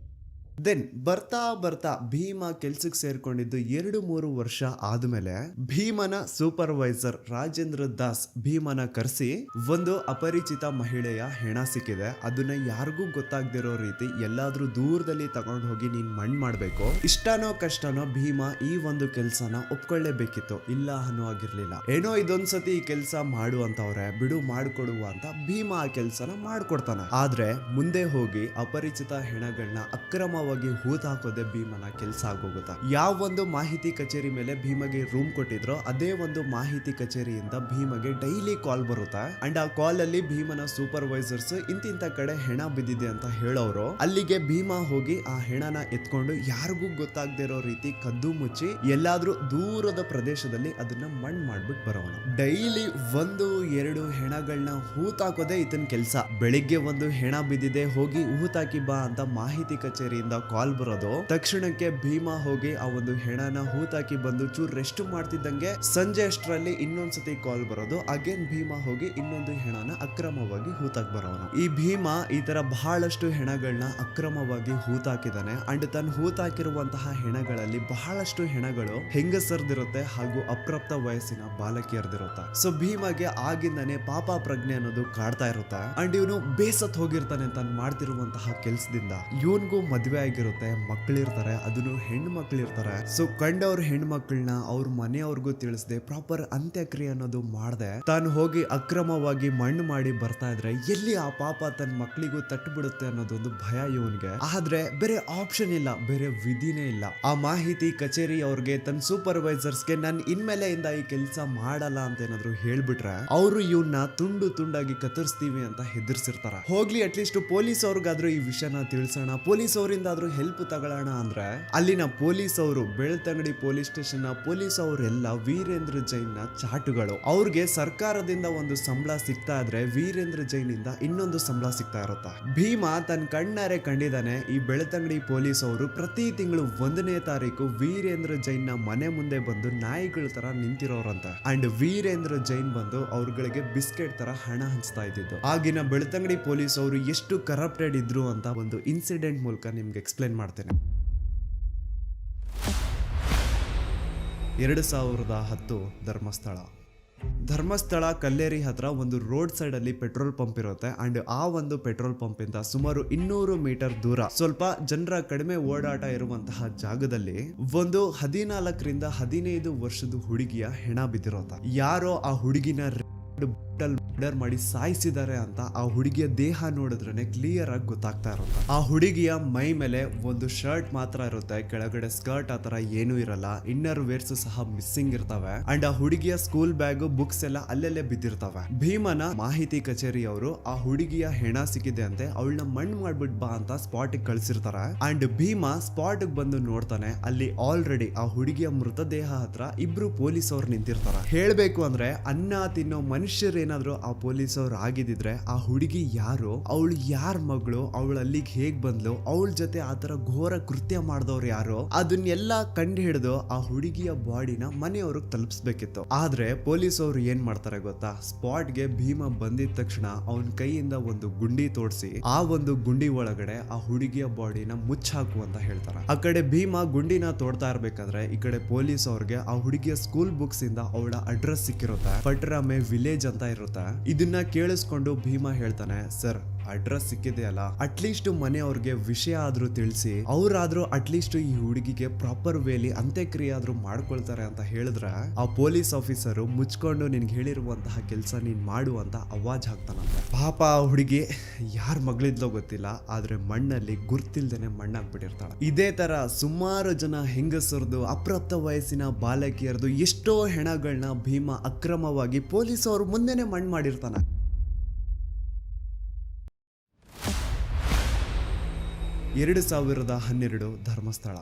ದೆನ್ ಬರ್ತಾ ಭೀಮ ಕೆಲ್ಸಕ್ಕೆ ಸೇರ್ಕೊಂಡಿದ್ದು 2-3 ವರ್ಷ ಆದ್ಮೇಲೆ ಭೀಮನ ಸೂಪರ್ವೈಸರ್ ರಾಜೇಂದ್ರ ದಾಸ್ ಭೀಮನ ಕರೆಸಿ ಒಂದು ಅಪರಿಚಿತ ಮಹಿಳೆಯ ಹೆಣ ಸಿಕ್ಕಿದೆ, ಅದನ್ನ ಯಾರಿಗೂ ಗೊತ್ತಾಗ್ದಿರೋ ರೀತಿ ಎಲ್ಲಾದ್ರೂ ದೂರದಲ್ಲಿ ತಗೊಂಡು ಹೋಗಿ ನೀನ್ ಮಣ್ಣು ಮಾಡ್ಬೇಕು. ಇಷ್ಟನೋ ಕಷ್ಟನೋ ಭೀಮ ಈ ಒಂದು ಕೆಲ್ಸನ ಒಪ್ಕೊಳ್ಳೇಬೇಕಿತ್ತು. ಇಲ್ಲ ಅನ್ನೋ ಆಗಿರ್ಲಿಲ್ಲ. ಏನೋ ಇದೊಂದ್ಸತಿ ಈ ಕೆಲ್ಸ ಮಾಡು ಅಂತವ್ರೆ ಬಿಡು ಮಾಡ್ಕೊಡುವ ಅಂತ ಭೀಮ ಆ ಕೆಲ್ಸನ ಮಾಡ್ಕೊಡ್ತಾನೆ. ಆದ್ರೆ ಮುಂದೆ ಹೋಗಿ ಅಪರಿಚಿತ ಹೆಣಗಳನ್ನ ಅಕ್ರಮವಾಗಿ ಹೂತ್ ಹಾಕೋದೆ ಭೀಮನ ಕೆಲಸ ಆಗೋಗುತ್ತಾ. ಯಾವ ಒಂದು ಮಾಹಿತಿ ಕಚೇರಿ ಮೇಲೆ ಭೀಮಗೆ ರೂಮ್ ಕೊಟ್ಟಿದ್ರೋ ಅದೇ ಒಂದು ಮಾಹಿತಿ ಕಚೇರಿಯಿಂದ ಭೀಮಗೆ ಡೈಲಿ ಕಾಲ್ ಬರುತ್ತಾ. ಅಂಡ್ ಆ ಕಾಲ್ ಅಲ್ಲಿ ಭೀಮನ ಸೂಪರ್ವೈಸರ್ಸ್ ಇಂತಿಂತ ಕಡೆ ಹೆಣ ಬಿದ್ದಿದೆ ಅಂತ ಹೇಳೋರು. ಅಲ್ಲಿಗೆ ಭೀಮ ಹೋಗಿ ಆ ಹೆಣನ ಎತ್ಕೊಂಡು ಯಾರಿಗೂ ಗೊತ್ತಾಗದೇ ಇರೋ ರೀತಿ ಕದ್ದು ಮುಚ್ಚಿ ಎಲ್ಲಾದ್ರೂ ದೂರದ ಪ್ರದೇಶದಲ್ಲಿ ಅದನ್ನ ಮಣ್ಣು ಮಾಡ್ಬಿಟ್ಟು ಬರೋನು. ಡೈಲಿ 1-2 ಹೆಣಗಳನ್ನ ಹೂತಾಕೋದೆ ಇದನ್ ಕೆಲ್ಸ. ಬೆಳಿಗ್ಗೆ ಒಂದು ಹೆಣ ಬಿದ್ದಿದೆ ಹೋಗಿ ಹೂತಾಕಿ ಬಾ ಅಂತ ಮಾಹಿತಿ ಕಚೇರಿಯಿಂದ ಕಾಲ್ ಬರೋದು. ತಕ್ಷಣಕ್ಕೆ ಭೀಮ ಹೋಗಿ ಆ ಒಂದು ಹೆಣನ ಹೂತಾಕಿ ಬಂದು ಚೂರ್ ರೆಸ್ಟ್ ಮಾಡ್ತಿದ್ದಂಗೆ ಸಂಜೆ ಅಷ್ಟರಲ್ಲಿ ಇನ್ನೊಂದ್ಸತಿ ಕಾಲ್ ಬರೋದು. ಅಗೇನ್ ಭೀಮ ಹೋಗಿ ಇನ್ನೊಂದು ಹೆಣನ ಅಕ್ರಮವಾಗಿ ಹೂತಾಕ್ ಬರೋನು. ಈ ಭೀಮ ಈ ತರ ಬಹಳಷ್ಟು ಹೆಣಗಳನ್ನ ಅಕ್ರಮವಾಗಿ ಹೂತಾಕಿದಾನೆ. ಅಂಡ್ ತನ್ನ ಹೂತಾಕಿರುವಂತಹ ಹೆಣಗಳಲ್ಲಿ ಬಹಳಷ್ಟು ಹೆಣಗಳು ಹೆಂಗಸರ್ದಿರುತ್ತೆ ಹಾಗೂ ಅಪ್ರಾಪ್ತ ವಯಸ್ಸಿನ ಬಾಲಕಿಯರ್ದಿರುತ್ತೆ. ಸೊ ಭೀಮಗೆ ಆಗಿಂದಾನೆ ಪಾಪ ಪ್ರಜ್ಞೆ ಅನ್ನೋದು ಕಾಡ್ತಾ ಇರುತ್ತೆ. ಅಂಡ್ ಇವನು ಬೇಸತ್ ಹೋಗಿರ್ತಾನೆ ತಾನು ಮಾಡ್ತಿರುವಂತಹ ಕೆಲ್ಸದಿಂದ. ಇವನ್ಗೂ ಮದ್ವೆ ಆಗಿರುತ್ತೆ, ಮಕ್ಕಳಿರ್ತಾರೆ, ಅದನ್ನು ಹೆಣ್ಣು ಮಕ್ಕಳಿರ್ತಾರೆ. ಸೊ ಕಂಡವ್ರ ಹೆಣ್ಮಕ್ಳನ್ನ ಅವ್ರ ಮನೆಯವ್ರಿಗೂ ತಿಳಿಸದೆ ಪ್ರಾಪರ್ ಅಂತ್ಯಕ್ರಿಯೆ ಅನ್ನೋದು ಮಾಡದೆ ತಾನು ಹೋಗಿ ಅಕ್ರಮವಾಗಿ ಮಣ್ಣು ಮಾಡಿ ಬರ್ತಾ ಇದ್ರೆ ಎಲ್ಲಿ ಆ ಪಾಪ ತನ್ನ ಮಕ್ಕಳಿಗೂ ತಟ್ಟುಬಿಡುತ್ತೆ ಅನ್ನೋದೊಂದು ಭಯ ಇವನ್ಗೆ. ಆದ್ರೆ ಬೇರೆ ಆಪ್ಷನ್ ಇಲ್ಲ, ಬೇರೆ ವಿಧಿನೇ ಇಲ್ಲ. ಆ ಮಾಹಿತಿ ಕಚೇರಿ ಅವ್ರಿಗೆ ತನ್ನ ಸೂಪರ್ವೈಸರ್ಸ್ಗೆ ನಾನು ಇನ್ಮೇಲೆಯಿಂದ ಈ ಕೆಲಸ ಮಾಡಲ್ಲ ಅಂತ ಏನಾದ್ರು ಹೇಳ್ಬಿಟ್ರೆ ಅವರು ಇವನ್ನ ತುಂಡಾಗಿ ಕತ್ತರಿಸ್ತೀವಿ ಅಂತ ಹೆದರ್ಸಿರ್ತಾರ. ಹೋಗ್ಲಿ ಅಟ್ಲೀಸ್ಟ್ ಪೊಲೀಸ್ ಅವ್ರಿಗಾದ್ರೂ ಈ ವಿಷಯನ ತಿಳಿಸೋಣ, ಪೊಲೀಸ್ ಅವರಿಂದ ಹೆಲ್ಪ್ ತಗೊಳ್ಳೋಣ ಅಂದ್ರೆ ಅಲ್ಲಿನ ಪೊಲೀಸ್ ಅವರು ಬೆಳ್ತಂಗಡಿ ಪೊಲೀಸ್ ಸ್ಟೇಷನ್ ಪೊಲೀಸ್ ಅವರೆಲ್ಲ ವೀರೇಂದ್ರ ಜೈನ್ ನ ಚಾಟುಗಳು. ಅವ್ರಿಗೆ ಸರ್ಕಾರದಿಂದ ಒಂದು ಸಂಬಳ ಸಿಗ್ತಾ ಇದ್ರೆ ವೀರೇಂದ್ರ ಜೈನ್ ಇಂದ ಇನ್ನೊಂದು ಸಂಬಳ ಸಿಗ್ತಾ ಇರುತ್ತೆ. ಭೀಮ ತನ್ನ ಕಣ್ಣಾರೆ ಕಂಡಿದ್ದಾನೆ ಈ ಬೆಳ್ತಂಗಡಿ ಪೊಲೀಸ್ ಅವರು ಪ್ರತಿ ತಿಂಗಳು 1ನೇ ತಾರೀಕು ವೀರೇಂದ್ರ ಜೈನ್ ನ ಮನೆ ಮುಂದೆ ಬಂದು ನಾಯಿಗಳ ತರ ನಿಂತಿರೋರಂತೆ. ಅಂಡ್ ವೀರೇಂದ್ರ ಜೈನ್ ಬಂದು ಅವ್ರಗಳಿಗೆ ಬಿಸ್ಕೆಟ್ ತರ ಹಣ ಹಂಚ್ತಾ ಇದ್ದಿದ್ದು. ಆಗಿನ ಬೆಳ್ತಂಗಡಿ ಪೊಲೀಸ್ ಅವರು ಎಷ್ಟು ಕರಪ್ಟೆಡ್ ಇದ್ರು ಅಂತ ಒಂದು ಇನ್ಸಿಡೆಂಟ್ ಮೂಲಕ ನಿಮ್ಗೆ ಎಕ್ಸ್ಪ್ಲೇನ್ ಮಾಡ್ತೇನೆ. 2010 ಧರ್ಮಸ್ಥಳ ಕಲ್ಲೇರಿ ಹತ್ರ ಒಂದು ರೋಡ್ ಸೈಡ್ ಅಲ್ಲಿ ಪೆಟ್ರೋಲ್ ಪಂಪ್ ಇರುತ್ತೆ ಅಂಡ್ ಆ ಒಂದು ಪೆಟ್ರೋಲ್ ಪಂಪ್ ಇಂದ ಸುಮಾರು 200 ಮೀಟರ್ ದೂರ ಸ್ವಲ್ಪ ಜನರ ಕಡಿಮೆ ಓಡಾಟ ಇರುವಂತಹ ಜಾಗದಲ್ಲಿ ಒಂದು 14 ರಿಂದ 15 ವರ್ಷದ ಹುಡುಗಿಯ ಹೆಣ ಬಿದ್ದಿರೋತ. ಯಾರೋ ಆ ಹುಡುಗಿನ ಮರ್ಡರ್ ಮಾಡಿ ಸಾಯಿಸಿದ್ದಾರೆ ಅಂತ ಆ ಹುಡುಗಿಯ ದೇಹ ನೋಡಿದ್ರೆ ಕ್ಲಿಯರ್ ಆಗಿ ಗೊತ್ತಾಗ್ತಾ ಇರುತ್ತೆ. ಆ ಹುಡುಗಿಯ ಮೈ ಮೇಲೆ ಒಂದು ಶರ್ಟ್ ಮಾತ್ರ ಇರುತ್ತೆ, ಕೆಳಗಡೆ ಸ್ಕರ್ಟ್ ಆತರ ಏನೂ ಇರಲ್ಲ, ಇನ್ನರ್ ವೇರ್ಸ್ ಸಹ ಮಿಸ್ಸಿಂಗ್ ಇರ್ತವೆ ಅಂಡ್ ಆ ಹುಡುಗಿಯ ಸ್ಕೂಲ್ ಬ್ಯಾಗ್ ಬುಕ್ಸ್ ಎಲ್ಲ ಅಲ್ಲೆಲ್ಲೇ ಬಿದ್ದಿರ್ತವೆ. ಭೀಮನ ಮಾಹಿತಿ ಕಚೇರಿ ಅವರು ಆ ಹುಡುಗಿಯ ಹೆಣ ಸಿಕ್ಕಿದೆ ಅಂತೆ, ಅವಳನ್ನ ಮಣ್ಣು ಮಾಡ್ಬಿಟ್ ಬಾ ಅಂತ ಸ್ಪಾಟ್ ಕಳ್ಸಿರ್ತಾರೆ ಅಂಡ್ ಭೀಮ ಸ್ಪಾಟ್ ಬಂದು ನೋಡ್ತಾನೆ. ಅಲ್ಲಿ ಆಲ್ರೆಡಿ ಆ ಹುಡುಗಿಯ ಮೃತದೇಹ ಹತ್ರ ಇಬ್ರು ಪೊಲೀಸ್ ಅವ್ರು ನಿಂತಿರ್ತಾರೆ. ಹೇಳ್ಬೇಕು ಅಂದ್ರೆ ಅನ್ನ ತಿನ್ನೋ ಮನುಷ್ಯರೇನಾದ್ರು ಆ ಪೊಲೀಸ್ ಅವ್ರು ಆಗಿದ್ರೆ ಆ ಹುಡುಗಿ ಯಾರು, ಅವಳು ಯಾರ ಮಗಳು, ಅವಳು ಅಲ್ಲಿಗೆ ಹೇಗ್ ಬಂದ್ಲು, ಅವಳ ಜೊತೆ ಆತರ ಘೋರ ಕೃತ್ಯ ಮಾಡಿದವ್ರು ಯಾರು, ಅದನ್ನೆಲ್ಲ ಕಂಡು ಹಿಡಿದು ಆ ಹುಡುಗಿಯ ಬಾಡಿನ ಮನೆಯವ್ರಿಗೆ ತಲುಪಿಸ್ಬೇಕಿತ್ತು. ಆದ್ರೆ ಪೊಲೀಸ್ ಅವರು ಏನ್ ಮಾಡ್ತಾರೆ ಗೊತ್ತಾ, ಸ್ಪಾಟ್ಗೆ ಭೀಮ ಬಂದಿದ ತಕ್ಷಣ ಅವನ ಕೈಯಿಂದ ಒಂದು ಗುಂಡಿ ತೋಡಿಸಿ ಆ ಒಂದು ಗುಂಡಿ ಒಳಗಡೆ ಆ ಹುಡುಗಿಯ ಬಾಡಿನ ಮುಚ್ಚಾಕು ಅಂತ ಹೇಳ್ತಾರೆ. ಆ ಕಡೆ ಭೀಮ ಗುಂಡಿನ ತೋಡ್ತಾ ಇರ್ಬೇಕಾದ್ರೆ ಈ ಕಡೆ ಪೊಲೀಸ್ ಅವ್ರಿಗೆ ಆ ಹುಡುಗಿಯ ಸ್ಕೂಲ್ ಬುಕ್ಸ್ ಇಂದ ಅವಳ ಅಡ್ರೆಸ್ ಸಿಕ್ಕಿರುತ್ತೆ, ಪಟ್ರಾಮೆ ವಿಲೇಜ್ ಅಂತ ಇರುತ್ತೆ. ಇದನ್ನ ಕೇಳಿಸ್ಕೊಂಡು ಭೀಮ ಹೇಳ್ತಾನೆ, ಸರ್ ಅಡ್ರೆಸ್ ಸಿಕ್ಕಿದೆ ಅಲ್ಲ, ಅಟ್ಲೀಸ್ಟ್ ಮನೆಯವ್ರಿಗೆ ವಿಷಯ ಆದ್ರೂ ತಿಳಿಸಿ, ಅವ್ರಾದ್ರೂ ಅಟ್ಲೀಸ್ಟ್ ಈ ಹುಡುಗಿಗೆ ಪ್ರಾಪರ್ ವೇಲಿ ಅಂತ್ಯಕ್ರಿಯೆ ಆದ್ರೂ ಮಾಡ್ಕೊಳ್ತಾರೆ ಅಂತ ಹೇಳಿದ್ರೆ ಆ ಪೊಲೀಸ್ ಆಫೀಸರು ಮುಚ್ಕೊಂಡು ನಿನ್ಗೆ ಹೇಳಿರುವಂತಹ ಕೆಲಸ ನೀನ್ ಮಾಡು ಅಂತ ಅವಾಜ್ ಹಾಕ್ತಾನಂತೆ. ಪಾಪ ಆ ಹುಡುಗಿ ಯಾರ ಮಗಳಿದ್ಲೋ ಗೊತ್ತಿಲ್ಲ, ಆದ್ರೆ ಮಣ್ಣಲ್ಲಿ ಗುರ್ತಿಲ್ದೇನೆ ಮಣ್ಣಾಗ್ಬಿಟ್ಟಿರ್ತಾಳೆ. ಇದೇ ತರ ಸುಮಾರು ಜನ ಹೆಂಗಸರದು ಅಪ್ರಾಪ್ತ ವಯಸ್ಸಿನ ಬಾಲಕಿಯರದು ಎಷ್ಟೋ ಹೆಣಗಳನ್ನ ಭೀಮ ಅಕ್ರಮವಾಗಿ ಪೊಲೀಸ್ ಅವರು ಮುಂದೆನೆ ಮಣ್ಣು ಮಾಡಿರ್ತಾನೆ. 2012 ಧರ್ಮಸ್ಥಳ.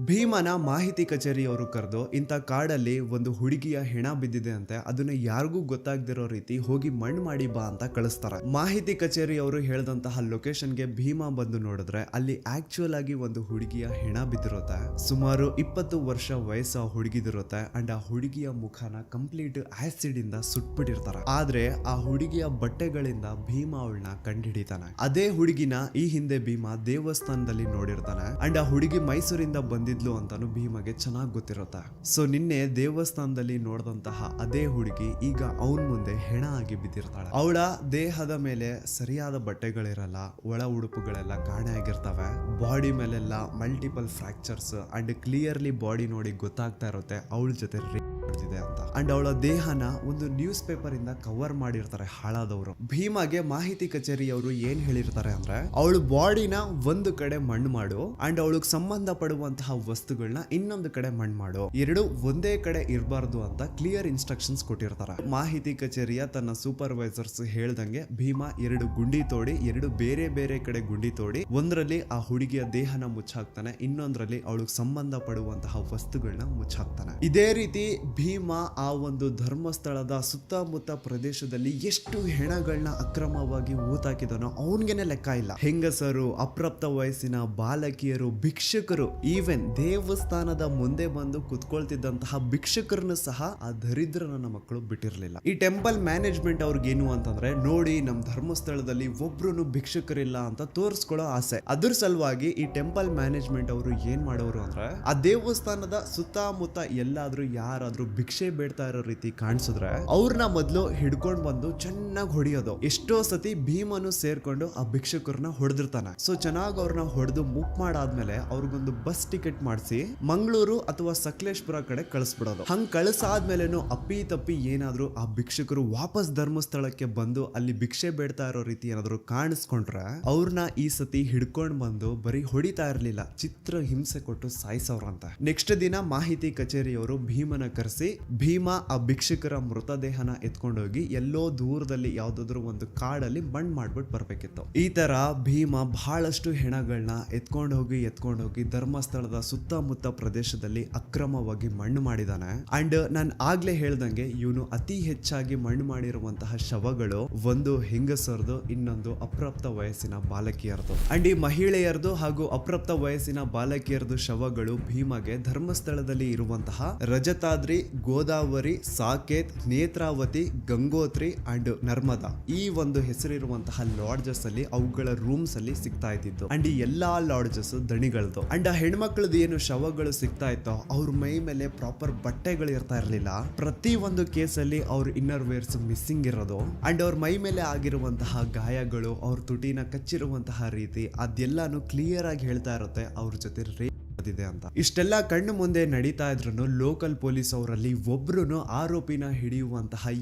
ಭೀಮನ ಮಾಹಿತಿ ಕಚೇರಿಯವರು ಕರೆದು ಇಂಥ ಕಾಡಲ್ಲಿ ಒಂದು ಹುಡುಗಿಯ ಹೆಣ ಬಿದ್ದಿದೆ ಅಂತೆ, ಅದನ್ನ ಯಾರಿಗೂ ಗೊತ್ತಾಗ್ದಿರೋ ರೀತಿ ಹೋಗಿ ಮಣ್ಣು ಮಾಡಿ ಬಾ ಅಂತ ಕಳಿಸ್ತಾರೆ. ಮಾಹಿತಿ ಕಚೇರಿಯವರು ಹೇಳಿದಂತಹ ಲೊಕೇಶನ್ಗೆ ಭೀಮ ಬಂದು ನೋಡಿದ್ರೆ ಅಲ್ಲಿ ಆಕ್ಚುಯಲ್ ಆಗಿ ಒಂದು ಹುಡುಗಿಯ ಹೆಣ ಬಿದ್ದಿರುತ್ತೆ. ಸುಮಾರು 20 ವರ್ಷ ವಯಸ್ಸು ಆ ಹುಡುಗಿದಿರುತ್ತೆ ಅಂಡ್ ಆ ಹುಡುಗಿಯ ಮುಖನ ಕಂಪ್ಲೀಟ್ ಆಸಿಡ್ ಇಂದ ಸುಟ್ಬಿಟ್ಟಿರ್ತಾರೆ. ಆದ್ರೆ ಆ ಹುಡುಗಿಯ ಬಟ್ಟೆಗಳಿಂದ ಭೀಮ ಅವಳನ್ನ ಕಂಡುಹಿಡಿತಾನೆ. ಅದೇ ಹುಡುಗಿನ ಈ ಹಿಂದೆ ಭೀಮ ದೇವಸ್ಥಾನದಲ್ಲಿ ನೋಡಿರ್ತಾನೆ ಅಂಡ್ ಆ ಹುಡುಗಿ ಮೈಸೂರಿಂದ ಬಂದಿದ್ಲು ಅಂತಾನು ಭೀಮಗೆ ಚೆನ್ನಾಗಿ ಗೊತ್ತಿರುತ್ತೆ. ಸೊ ನಿನ್ನೆ ದೇವಸ್ಥಾನದಲ್ಲಿ ನೋಡಿದಂತಹ ಅದೇ ಹುಡುಗಿ ಈಗ ಅವನ್ ಮುಂದೆ ಹೆಣ ಆಗಿ ಬಿದ್ದಿರ್ತಾಳೆ. ಅವಳ ದೇಹದ ಮೇಲೆ ಸರಿಯಾದ ಬಟ್ಟೆಗಳಿರಲ್ಲ, ಒಳ ಉಡುಪುಗಳೆಲ್ಲ ಕಾಣೆ ಆಗಿರ್ತವೆ, ಬಾಡಿ ಮೇಲೆಲ್ಲ multiple fractures and clearly body ನೋಡಿ ಗೊತ್ತಾಗ್ತಾ ಇರುತ್ತೆ ಅವಳ ಜೊತೆ ರೇಪ್ ಮಾಡ್ತಿದೆ ಅಂತ. ಅಂಡ್ ಅವಳ ದೇಹನ ಒಂದು ನ್ಯೂಸ್ ಪೇಪರ್ ಇಂದ ಕವರ್ ಮಾಡಿರ್ತಾರೆ ಹಾಳಾದವರು. ಭೀಮಗೆ ಮಾಹಿತಿ ಕಚೇರಿಯವರು ಏನ್ ಹೇಳಿರ್ತಾರೆ ಅಂದ್ರೆ ಅವಳ ಬಾಡಿನ ಒಂದು ಕಡೆ ಮಣ್ಣು ಮಾಡು ಅಂಡ್ ಅವಳಿಗೆ ಸಂಬಂಧ ಪಡುವಂತಹ ವಸ್ತುಗಳನ್ನ ಇನ್ನೊಂದು ಕಡೆ ಮಣ್ಣು ಮಾಡು, ಎರಡು ಒಂದೇ ಕಡೆ ಇರಬಾರ್ದು ಅಂತ ಕ್ಲಿಯರ್ ಇನ್ಸ್ಟ್ರಕ್ಷನ್ಸ್ ಕೊಟ್ಟಿರ್ತಾರೆ. ಮಾಹಿತಿ ಕಚೇರಿಯ ತನ್ನ ಸೂಪರ್ವೈಸರ್ಸ್ ಹೇಳ್ದಂಗೆ ಭೀಮ 2 ಗುಂಡಿ ತೋಡಿ 2 ಬೇರೆ ಬೇರೆ ಕಡೆ ಗುಂಡಿ ತೋಡಿ ಒಂದರಲ್ಲಿ ಆ ಹುಡುಗಿಯ ದೇಹನ ಮುಚ್ಚಾಕ್ತಾನೆ, ಇನ್ನೊಂದರಲ್ಲಿ ಅವಳಿಗೆ ಸಂಬಂಧ ಪಡುವಂತಹ ವಸ್ತುಗಳನ್ನ ಮುಚ್ಚಾಕ್ತಾನೆ. ಇದೇ ರೀತಿ ಭೀಮ ಆ ಒಂದು ಧರ್ಮಸ್ಥಳದ ಸುತ್ತಮುತ್ತ ಪ್ರದೇಶದಲ್ಲಿ ಎಷ್ಟು ಹೆಣಗಳನ್ನ ಅಕ್ರಮವಾಗಿ ಊತಾಕಿದನೋ ಅವನ್ಗೆನೆ ಲೆಕ್ಕ ಇಲ್ಲ. ಹೆಂಗಸರು, ಅಪ್ರಾಪ್ತ ವಯಸ್ಸಿನ ಬಾಲಕಿಯರು, ಭಿಕ್ಷುಕರು, ಈವನ್ ದೇವಸ್ಥಾನದ ಮುಂದೆ ಬಂದು ಕುತ್ಕೊಳ್ತಿದ್ದಂತಹ ಭಿಕ್ಷುಕರನ್ನು ಸಹ ಆ ದರಿದ್ರ ನನ್ನ ಮಕ್ಕಳು ಬಿಟ್ಟಿರ್ಲಿಲ್ಲ. ಈ ಟೆಂಪಲ್ ಮ್ಯಾನೇಜ್ಮೆಂಟ್ ಅವ್ರಿಗೇನು ಅಂತಂದ್ರೆ ನೋಡಿ ನಮ್ ಧರ್ಮಸ್ಥಳದಲ್ಲಿ ಒಬ್ರು ಭಿಕ್ಷುಕರಿಲ್ಲ ಅಂತ ತೋರಿಸ್ಕೊಳ್ಳೋ ಆಸೆ. ಅದ್ರ ಸಲುವಾಗಿ ಈ ಟೆಂಪಲ್ ಮ್ಯಾನೇಜ್ಮೆಂಟ್ ಅವರು ಏನ್ ಮಾಡೋರು ಅಂದ್ರೆ ಆ ದೇವಸ್ಥಾನದ ಸುತ್ತಮುತ್ತ ಎಲ್ಲಾದ್ರೂ ಯಾರಾದ್ರೂ ಭಿಕ್ಷೆ ಬೇಡ್ತಾ ಇರೋ ರೀತಿ ಕಾಣಿಸಿದ್ರೆ ಅವ್ರನ್ನ ಮೊದ್ಲು ಹಿಡ್ಕೊಂಡ್ ಬಂದು ಚೆನ್ನಾಗಿ ಹೊಡಿಯೋದು. ಎಷ್ಟೋ ಸತಿ ಭೀಮನು ಸೇರ್ಕೊಂಡು ಆ ಭಿಕ್ಷುಕರನ್ನ ಹೊಡೆದಿರ್ತಾನೆ. ಸೊ ಚೆನ್ನಾಗಿ ಅವ್ರನ್ನ ಹೊಡೆದು ಮುಕ್ ಮಾಡಾದ್ಮೇಲೆ ಅವ್ರಿಗೊಂದು ಬಸ್ ಟಿಕೆಟ್ ಮಾಡಿಸಿ ಮಂಗಳೂರು ಅಥವಾ ಸಕಲೇಶ್ಪುರ ಕಡೆ ಕಳಿಸ್ಬಿಡೋದು. ಹಂಗ್ ಕಳಿಸಾದ್ಮೇಲೆನು ಅಪ್ಪಿ ತಪ್ಪಿ ಏನಾದ್ರು ಆ ಭಿಕ್ಷುಕರು ವಾಪಸ್ ಧರ್ಮಸ್ಥಳಕ್ಕೆ ಬಂದು ಅಲ್ಲಿ ಭಿಕ್ಷೆ ಬೇಡ್ತಾ ಇರೋ ರೀತಿ ಏನಾದ್ರು ಕಾಣಿಸ್ಕೊಂಡ್ರೆ ಅವ್ರನ್ನ ಈ ಸತಿ ಹಿಡ್ಕೊಂಡ್ ಬಂದು ಬರೀ ಹೊಡಿತಾ ಇರ್ಲಿಲ್ಲ, ಚಿತ್ರ ಹಿಂಸೆ ಕೊಟ್ಟು ಸಾಯಿಸವ್ರಂತ. ನೆಕ್ಸ್ಟ್ ದಿನ ಮಾಹಿತಿ ಕಚೇರಿಯವರು ಭೀಮನ ಕರೆಸಿ ಭೀಮ ಆ ಭಿಕ್ಷುಕರ ಮೃತದೇಹನ ಎತ್ಕೊಂಡೋಗಿ ಎಲ್ಲೋ ದೂರದಲ್ಲಿ ಯಾವ್ದಾದ್ರು ಒಂದು ಕಾಡಲ್ಲಿ ಮಣ್ಣು ಮಾಡ್ಬಿಟ್ಟು ಬರ್ಬೇಕಿತ್ತು. ಈ ತರ ಭೀಮ ಬಹಳಷ್ಟು ಹೆಣಗಳನ್ನ ಎತ್ಕೊಂಡು ಹೋಗಿ ಧರ್ಮಸ್ಥಳದ ಸುತ್ತಮುತ್ತ ಪ್ರದೇಶದಲ್ಲಿ ಅಕ್ರಮವಾಗಿ ಮಣ್ಣು ಮಾಡಿದಾನೆ. ಅಂಡ್ ನಾನು ಆಗ್ಲೇ ಹೇಳ್ದಂಗೆ ಇವನು ಅತಿ ಹೆಚ್ಚಾಗಿ ಮಣ್ಣು ಮಾಡಿರುವಂತಹ ಶವಗಳು ಒಂದು ಹೆಂಗಸರದು, ಇನ್ನೊಂದು ಅಪ್ರಾಪ್ತ ವಯಸ್ಸಿನ ಬಾಲಕಿಯರದು. ಅಂಡ್ ಈ ಮಹಿಳೆಯರದು ಹಾಗೂ ಅಪ್ರಾಪ್ತ ವಯಸ್ಸಿನ ಬಾಲಕಿಯರದು ಶವಗಳು ಭೀಮಗೆ ಧರ್ಮಸ್ಥಳದಲ್ಲಿ ಇರುವಂತಹ ರಜತಾದ್ರಿ, ಗೋದಾವರಿ, ಸಾಕೇತ್, ನೇತ್ರಾವತಿ, ಗಂಗೋತ್ರಿ ಅಂಡ್ ನರ್ಮದಾ ಈ ಒಂದು ಹೆಸರಿರುವಂತಹ ಲಾಡ್ಜಸ್ ಅಲ್ಲಿ ಅವುಗಳ ರೂಮ್ಸ್ ಅಲ್ಲಿ ಸಿಗ್ತಾ ಇದ್ದಿದ್ದು. ಅಂಡ್ ಈ ಎಲ್ಲಾ ಲಾಡ್ಜಸ್ ದಣಿಗಳದು. ಅಂಡ್ ಆ ಹೆಣ್ಮಕ್ಳು ದನಿಗಳದ್ದು ಏನು ಶವಗಳು ಸಿಗ್ತಾ ಇತ್ತೋ ಅವ್ರ ಮೈ ಮೇಲೆ ಪ್ರಾಪರ್ ಬಟ್ಟೆಗಳು ಇರ್ತಾ ಇರಲಿಲ್ಲ. ಪ್ರತಿ ಒಂದು ಕೇಸಲ್ಲಿ ಅವ್ರ ಇನ್ನರ್ ವೇರ್ಸ್ ಮಿಸ್ಸಿಂಗ್ ಇರೋದು ಅಂಡ್ ಅವ್ರ ಮೈ ಮೇಲೆ ಆಗಿರುವಂತಹ ಗಾಯಗಳು, ಅವ್ರ ತುಟಿನ ಕಚ್ಚಿರುವಂತಹ ರೀತಿ ಅದೆಲ್ಲಾನು ಕ್ಲಿಯರ್ ಆಗಿ ಹೇಳ್ತಾ ಇರುತ್ತೆ ಅವ್ರ ಜೊತೆ ಇದೆ ಅಂತ. ಇಷ್ಟೆಲ್ಲ ಕಣ್ಣು ಮುಂದೆ ನಡೀತಾ ಇದ್ರು ಲೋಕಲ್ ಪೊಲೀಸ್ ಅವರಲ್ಲಿ ಒಬ್ರು ಆರೋಪಿನ ಹಿಡಿಯುವಂತಹ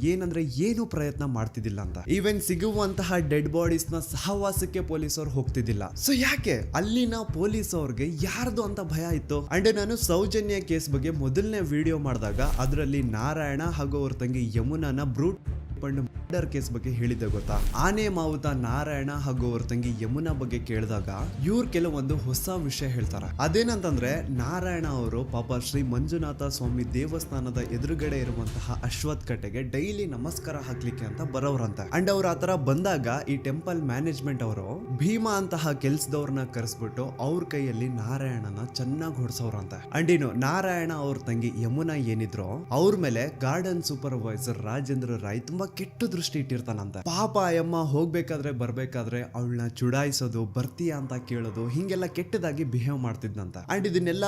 ಏನು ಪ್ರಯತ್ನ ಮಾಡ್ತಿದ್ದಿಲ್ಲ ಅಂತ. ಈವನ್ ಸಿಗುವಂತಹ ಡೆಡ್ ಬಾಡೀಸ್ ನ ಸಹವಾಸಕ್ಕೆ ಪೊಲೀಸ್ ಅವ್ರು ಹೋಗ್ತಿದ್ದಿಲ್ಲ. ಸೊ ಯಾಕೆ ಅಲ್ಲಿನ ಪೊಲೀಸ್ ಅವ್ರಿಗೆ ಯಾರ್ದು ಅಂತ ಭಯ ಇತ್ತು. ಅಂಡ್ ನಾನು ಸೌಜನ್ಯ ಕೇಸ್ ಬಗ್ಗೆ ಮೊದಲನೇ ವಿಡಿಯೋ ಮಾಡಿದಾಗ ಅದರಲ್ಲಿ ನಾರಾಯಣ ಹಾಗೂ ಅವ್ರ ತಂಗಿ ಯಮುನಾನ ಬ್ರೂಟ್ ಮರ್ಡರ್ ಕೇಸ್ ಬಗ್ಗೆ ಹೇಳಿದ್ದೆ ಗೊತ್ತಾ. ಆನೆ ಮಾವುತ ನಾರಾಯಣ ಹಾಗೂ ಅವ್ರ ತಂಗಿ ಯಮುನಾ ಬಗ್ಗೆ ಕೇಳಿದಾಗ ಇವ್ರು ಕೆಲವೊಂದು ಹೊಸ ವಿಷಯ ಹೇಳ್ತಾರೆ. ಅದೇನಂತಂದ್ರೆ ನಾರಾಯಣ ಅವರು ಪಾಪ ಶ್ರೀ ಮಂಜುನಾಥ ಸ್ವಾಮಿ ದೇವಸ್ಥಾನದ ಎದುರುಗಡೆ ಇರುವಂತಹ ಅಶ್ವತ್ಥ ಕಟ್ಟೆಗೆ ಡೈಲಿ ನಮಸ್ಕಾರ ಹಾಕ್ಲಿಕ್ಕೆ ಅಂತ ಬರೋರಂತೆ. ಅಂಡ್ ಅವ್ರ ಆತರ ಬಂದಾಗ ಈ ಟೆಂಪಲ್ ಮ್ಯಾನೇಜ್ಮೆಂಟ್ ಅವರು ಭೀಮಾ ಅಂತಹ ಕೆಲ್ಸದವ್ರನ್ನ ಕರೆಸ್ಬಿಟ್ಟು ಅವ್ರ ಕೈಯಲ್ಲಿ ನಾರಾಯಣನ ಚೆನ್ನಾಗಿ ಹೊಡ್ಸವ್ರಂತೆ. ಅಂಡ್ ಇನ್ನು ನಾರಾಯಣ ಅವ್ರ ತಂಗಿ ಯಮುನಾ ಏನಿದ್ರು ಅವ್ರ ಮೇಲೆ ಗಾರ್ಡನ್ ಸೂಪರ್ವೈಸರ್ ರಾಜೇಂದ್ರ ರಾಯ್ ತುಂಬಾ ಕೆಟ್ಟ ದೃಷ್ಟಿ ಇಟ್ಟಿರ್ತಾನಂತೆ. ಪಾಪ ಅಯ್ಯಮ್ಮ ಹೋಗ್ಬೇಕಾದ್ರೆ ಬರ್ಬೇಕಾದ್ರೆ ಅವಳನ್ನ ಚುಡಾಯಿಸೋದು, ಬರ್ತೀಯಾ ಅಂತ ಕೇಳೋದು, ಹಿಂಗೆಲ್ಲ ಕೆಟ್ಟದಾಗಿ ಬಿಹೇವ್ ಮಾಡ್ತಿದ್ನಂತ. ಅಂಡ್ ಇದನ್ನೆಲ್ಲ